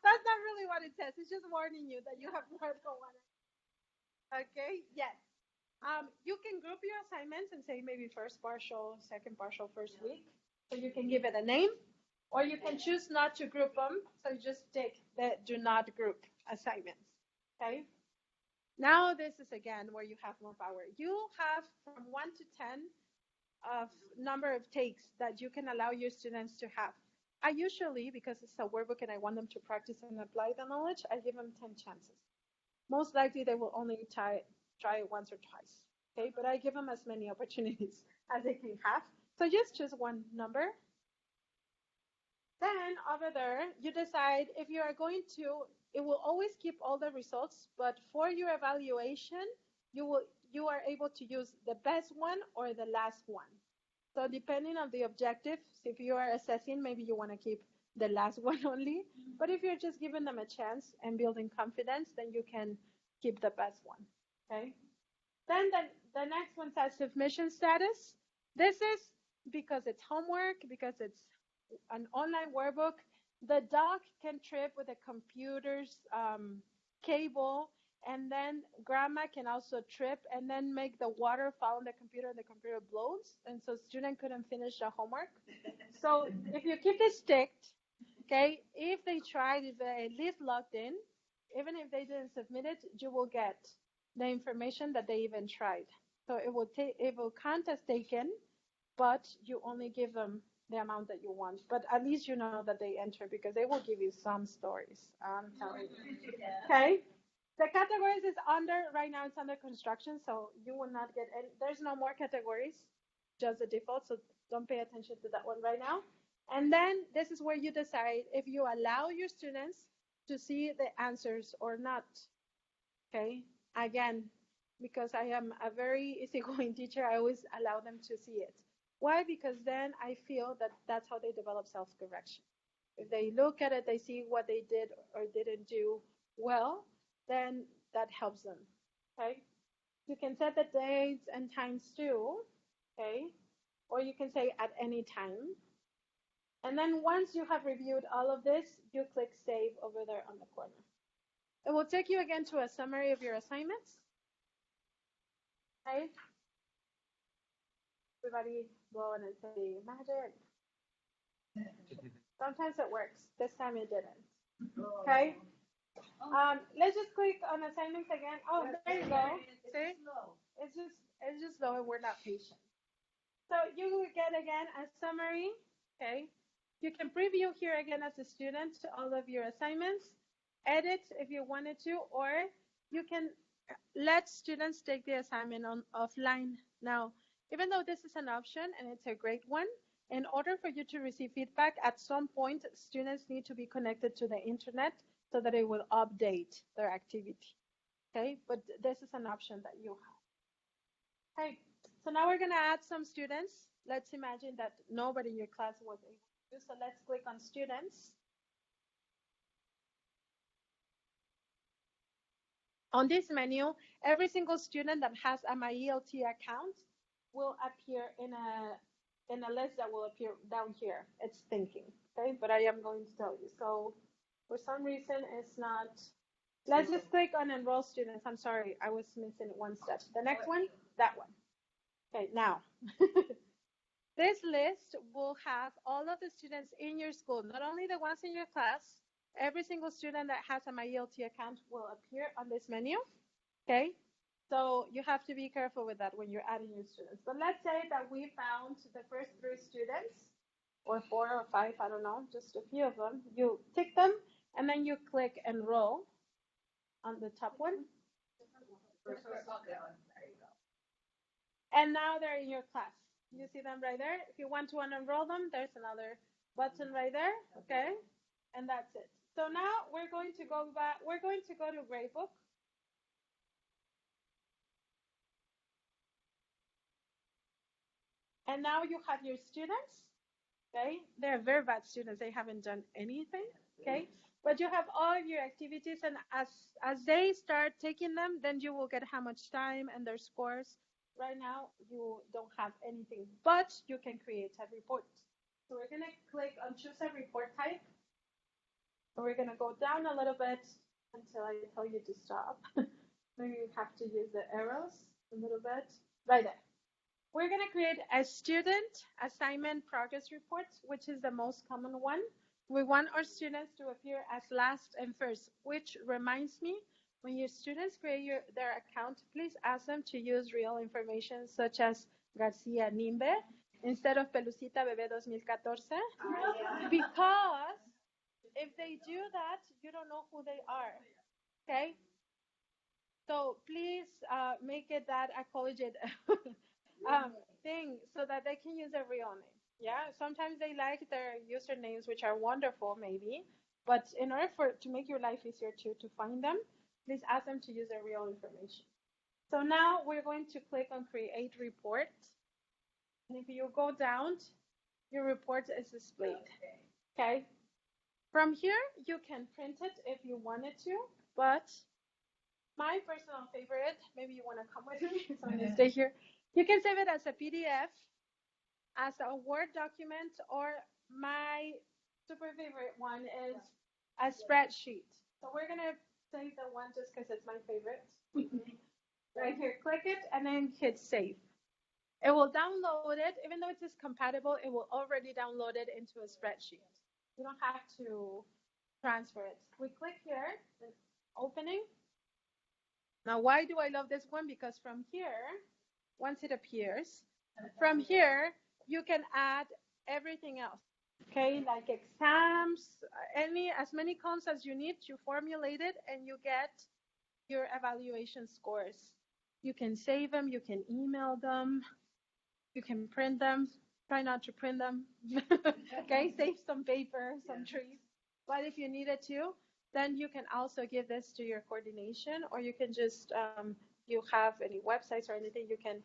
Speaker 1: That's not really what it says. It's just warning you that you have more than one. Okay, yes. You can group your assignments and say maybe first partial, second partial, first week. So you can give it a name, or you can choose not to group them. So you just take the do not group assignments. Okay. Now this is again where you have more power. You have from 1 to 10 of number of takes that you can allow your students to have. I usually, because it's a workbook and I want them to practice and apply the knowledge, I give them 10 chances. Most likely they will only try it once or twice. Okay, but I give them as many opportunities as they can have. So just choose one number. Then over there, you decide if you are going to. It will always keep all the results, but for your evaluation, you are able to use the best one or the last one. So depending on the objective, if you are assessing, maybe you want to keep the last one only. But if you're just giving them a chance and building confidence, then you can keep the best one. Okay. Then the next one says submission status. This is because it's homework, because it's an online workbook. The doc can trip with the computer's cable, and then grandma can also trip and then make the water fall on the computer and the computer blows, and so student couldn't finish the homework. So if you keep this ticked, okay, if they tried, if they at least logged in, even if they didn't submit it, you will get the information that they even tried. So it will count as taken, but you only give them the amount that you want. But at least you know that they enter because they will give you some stories. I'm telling you. Okay? The categories is right now it's under construction, so you will not get any, there's no more categories, just the default, so don't pay attention to that one right now. And then this is where you decide if you allow your students to see the answers or not. Okay, again, because I am a very easygoing teacher, I always allow them to see it. Why? Because then I feel that that's how they develop self-correction. If they look at it, they see what they did or didn't do well, then that helps them. Okay, you can set the dates and times too. Okay, or you can say at any time. And then once you have reviewed all of this, you click save over there on the corner. It will take you again to a summary of your assignments. Okay. Everybody go on and say magic. Sometimes it works. This time it didn't. Okay. Let's just click on assignments again. Oh, there you go. See? It's just slow and we're not patient. So you will get again a summary. Okay. You can preview here again as a student all of your assignments, edit if you wanted to, or you can let students take the assignment on offline. Now, even though this is an option and it's a great one, in order for you to receive feedback, at some point, students need to be connected to the internet so that it will update their activity. Okay, but this is an option that you have. Okay, so now we're gonna add some students. Let's imagine that nobody in your class was able to do, so let's click on students. On this menu, every single student that has a MyELT account will appear in a list that will appear down here. It's thinking, okay? But I am going to tell you. So for some reason, it's not. Let's just click on enroll students. I'm sorry, I was missing one step. The next one, that one. Okay, now. This list will have all of the students in your school, not only the ones in your class. Every single student that has a MyELT account will appear on this menu, okay? So you have to be careful with that when you're adding your students. But let's say that we found the first 3 students, or 4 or 5, I don't know, just a few of them. You tick them, and then you click enroll on the top one. And now they're in your class. You see them right there? If you want to unenroll them, there's another button right there, okay? And that's it. So now we're going to go back, we're going to go to Gradebook. And now you have your students, okay? They're very bad students. They haven't done anything, okay? But you have all of your activities, and as they start taking them, then you will get how much time and their scores. Right now, you don't have anything, but you can create a report. So we're gonna click on choose a report type. And we're gonna go down a little bit until I tell you to stop. Maybe you have to use the arrows a little bit. Right there. We're gonna create a student assignment progress report, which is the most common one. We want our students to appear as last and first, which reminds me, when your students create their account, please ask them to use real information such as Garcia Nimbe instead of Pelucita Bebé 2014, because if they do that, you don't know who they are, okay? So please make it that a collegiate thing so that they can use their real name. Yeah, sometimes they like their usernames, which are wonderful, maybe, but in order to make your life easier to find them, please ask them to use their real information. So now we're going to click on Create Report. And if you go down, your report is displayed. Okay. From here, you can print it if you wanted to, but my personal favorite, maybe you want to come with me, so I'm going to stay here. You can save it as a PDF, as a Word document, or my super favorite one is a spreadsheet. So we're going to save the one just because it's my favorite. Right here, click it, and then hit save. It will download it. Even though it is compatible, it will already download it into a spreadsheet. You don't have to transfer it. We click here, opening. Now, why do I love this one? Because from here, once it appears, from here, you can add everything else. Okay, like exams, as many columns as you need, you formulate it, and you get your evaluation scores. You can save them, you can email them, you can print them. Try not to print them. Okay, save some paper, some trees. But if you needed to, then you can also give this to your coordination, or you can just, you have any websites or anything, you can,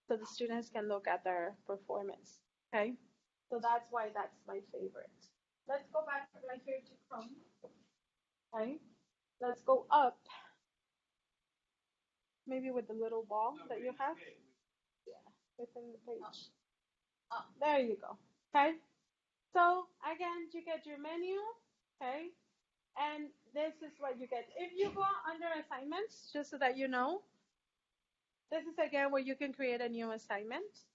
Speaker 1: so the students can look at their performance. Okay, so that's why that's my favorite. Let's go back right here to Chrome. Okay, let's go up. Maybe with the little ball that you have. Yeah, within the page. Oh, there you go. Okay. So again, you get your menu. Okay. And this is what you get. If you go under assignments, just so that you know, this is again where you can create a new assignment.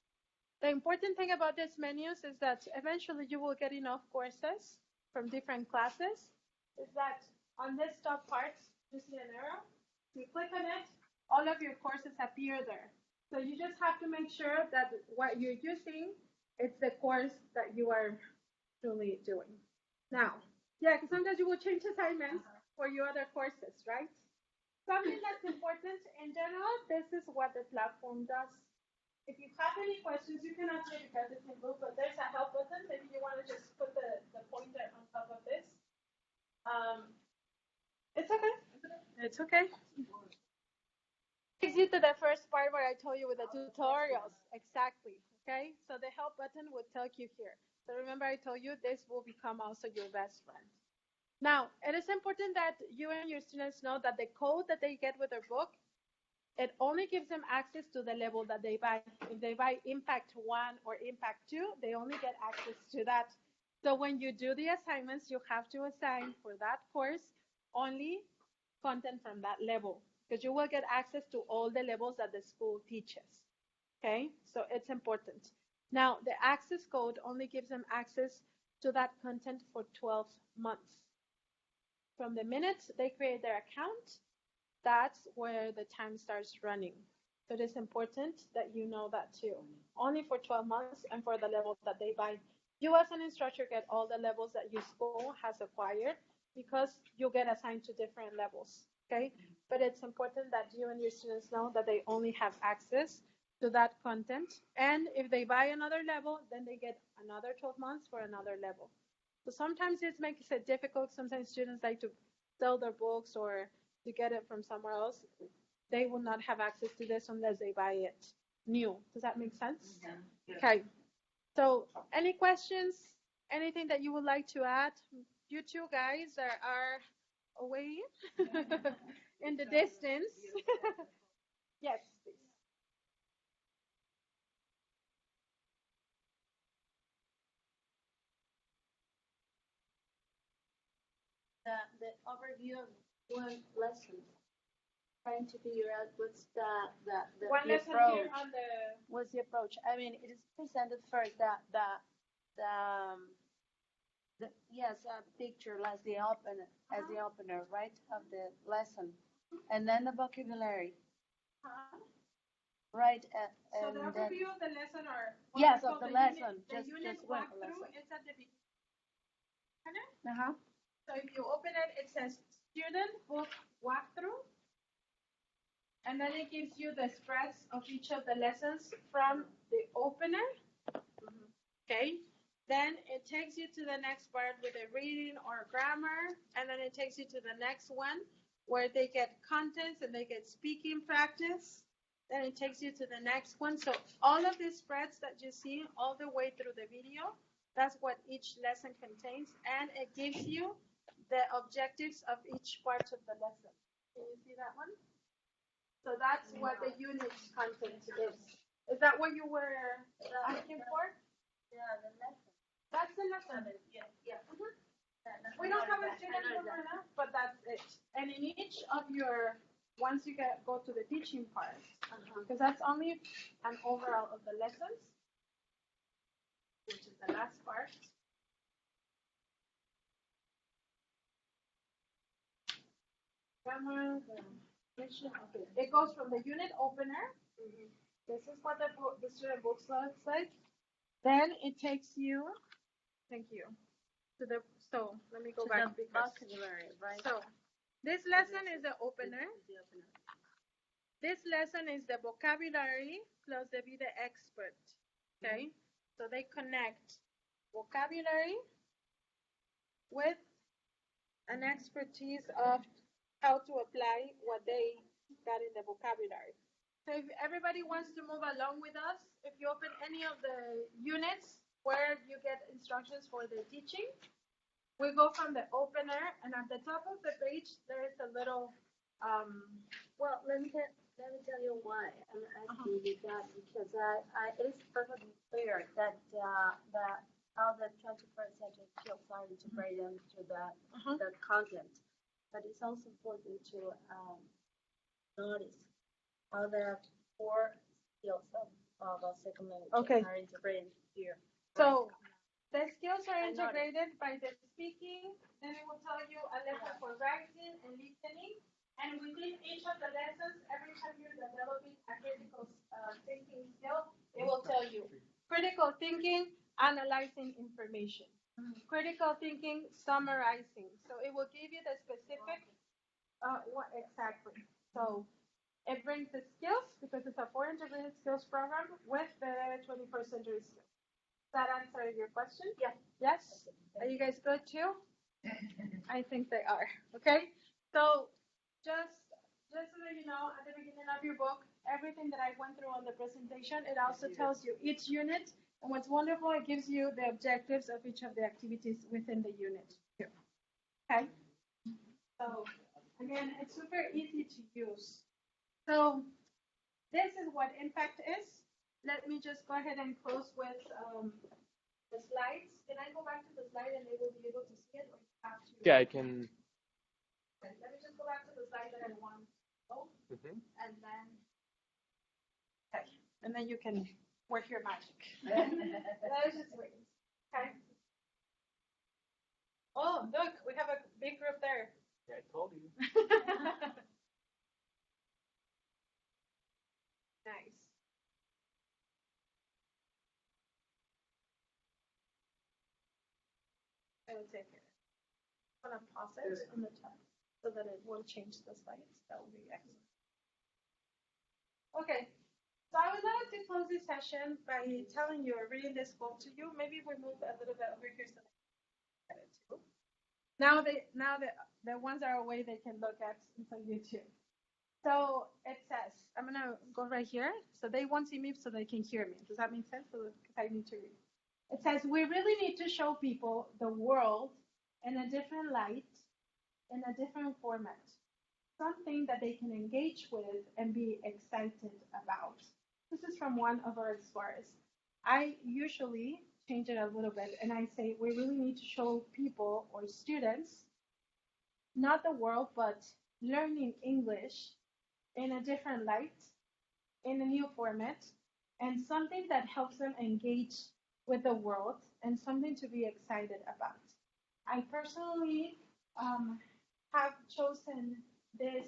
Speaker 1: The important thing about these menus is that eventually you will get enough courses from different classes. Is that on this top part, you see an arrow? You click on it, all of your courses appear there. So you just have to make sure that what you're using, it's the course that you are truly doing. Now, yeah, because sometimes you will change assignments for your other courses, right? Something that's important in general, this is what the platform does. If you have any questions, you cannot see because it's in blue, but there's a help button. Maybe you want to just put the pointer on top of this. It's okay. It's okay. Takes you to the first part where I told you with the tutorials. Exactly. Okay. So the help button would take you here. So remember I told you this will become also your best friend. Now, it is important that you and your students know that the code that they get with their book, it only gives them access to the level that they buy. If they buy Impact 1 or Impact 2, they only get access to that. So when you do the assignments, you have to assign for that course only content from that level, because you will get access to all the levels that the school teaches. Okay, so it's important. Now, the access code only gives them access to that content for 12 months. From the minute they create their account, that's where the time starts running. So it is important that you know that too. Only for 12 months and for the level that they buy. You as an instructor get all the levels that your school has acquired because you get assigned to different levels, okay? But it's important that you and your students know that they only have access to that content. And if they buy another level, then they get another 12 months for another level. So sometimes it makes it difficult. Sometimes students like to sell their books or to get it from somewhere else. They will not have access to this unless they buy it new. Does that make sense? Yeah. Okay. So any questions? Anything that you would like to add? You two guys that are away in the distance. Yes, please.
Speaker 3: The overview of one lesson, trying to figure out what's the
Speaker 1: One lesson
Speaker 3: approach.
Speaker 1: here on the.
Speaker 3: What's the approach? I mean, it is presented first yes, a picture as the opener, right, of the lesson, and then the vocabulary, right?
Speaker 1: So the overview of the lesson, or
Speaker 3: yes, of the lesson,
Speaker 1: the unit
Speaker 3: just one
Speaker 1: walkthrough,
Speaker 3: lesson.
Speaker 1: it's at the beginning. So if you open it, it says student book walkthrough. And then it gives you the spreads of each of the lessons from the opener. Okay. Then it takes you to the next part with a reading or grammar. And then it takes you to the next one where they get contents and they get speaking practice. Then it takes you to the next one. So all of these spreads that you see all the way through the video, that's what each lesson contains. And it gives you the objectives of each part of the lesson. Can you see that one? So that's what the unit content is. Is that what you were asking for?
Speaker 3: Yeah, the lesson.
Speaker 1: That's the lesson.
Speaker 3: Yeah.
Speaker 1: We don't have a student book right now, but that's it. And in each of your, once you go to the teaching part, because that's only an overall of the lessons, which is the last part. Grammar, okay. It goes from the unit opener. This is what the student books looks like. Then it takes you, thank you, to the, so let me go back.
Speaker 3: The vocabulary, right?
Speaker 1: So
Speaker 6: This lesson is the opener. This lesson is the vocabulary plus the be the expert. Okay? So they connect vocabulary with an expertise of how to apply what they got in the vocabulary. So if everybody wants to move along with us, if you open any of the units where you get instructions for the teaching, we go from the opener, and at the top of the page, there is a little,
Speaker 3: Well, let me tell you why I'm asking you that, because it's perfectly clear that how the 21st century skills are integrated into the content, but it's also important to notice how the core skills of a second language are integrated here.
Speaker 6: So the skills are integrated by the speaking, then it will tell you a lesson for writing and listening. And within each of the lessons, every time you're developing a critical thinking skill, it will tell you critical thinking, analyzing information, critical thinking, summarizing. So it will give you the specific, what exactly. So it brings the skills, because it's a 4 integrated skills program, with the 21st century skills. Does that answer your question?
Speaker 3: Yeah.
Speaker 6: Yes? Are you guys good too? I think they are. Okay? So just so that you know, at the beginning of your book, everything that I went through on the presentation, it also tells you each unit. And what's wonderful, it gives you the objectives of each of the activities within the unit too. Okay? So again, it's super easy to use. So this is what impact is. Let me just go ahead and close with the slides. Can I go back to the slide and they will be able to see it? Or you have to?
Speaker 2: Yeah, I can.
Speaker 6: Okay, let me just go back to the slide that I want. And then, okay, and then you can work your magic. Let's just wait. Okay. Oh, look, we have a big group there.
Speaker 2: Yeah, I told you.
Speaker 6: Nice. I will take it. I'm gonna pause it in the chat so that it won't change the slides. That will be excellent. Okay. So I would like to close this session by telling you or reading this quote to you. Maybe we move a little bit over here so they can get it too. Now the ones that are away, they can look at some YouTube. So it says, I'm gonna go right here so they won't see me so they can hear me. Does that make sense? Because I need to read. It says, we really need to show people the world in a different light, in a different format, something that they can engage with and be excited about. This is from one of our explorers. I usually change it a little bit and I say, we really need to show people or students, not the world, but learning English in a different light, in a new format, and something that helps them engage with the world and something to be excited about. I personally have chosen this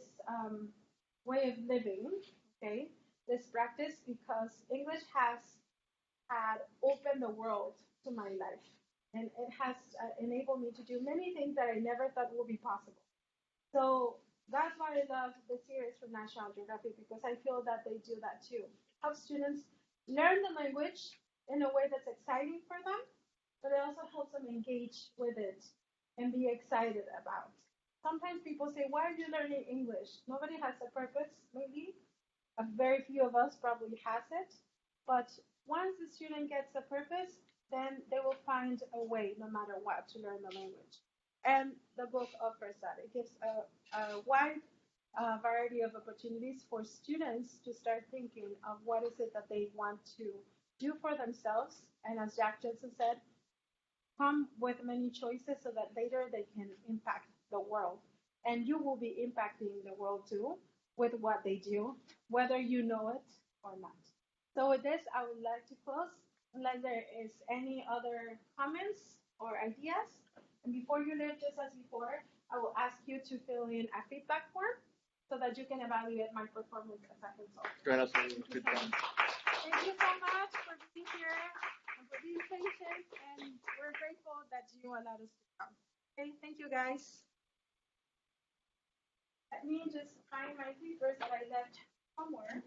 Speaker 6: way of living, okay, this practice, because English has had opened the world to my life, and it has enabled me to do many things that I never thought would be possible. So that's why I love the series from National Geographic, because I feel that they do that too. Help students learn the language in a way that's exciting for them, but it also helps them engage with it and be excited about. Sometimes people say, why are you learning English? Nobody has a purpose, maybe. A very few of us probably has it. But once the student gets a purpose, then they will find a way, no matter what, to learn the language. And the book offers that. It gives a wide variety of opportunities for students to start thinking of what is it that they want to do for themselves. And as Jack Johnson said, come with many choices so that later they can impact the world. And you will be impacting the world too with what they do, whether you know it or not. So with this, I would like to close, unless there is any other comments or ideas. And before you leave, just as before, I will ask you to fill in a feedback form so that you can evaluate my performance as a consultant. Thank you so much for being here and for being patient, and we're grateful that you allowed us to come. Okay, thank you guys.
Speaker 1: let me just find my papers that I left somewhere.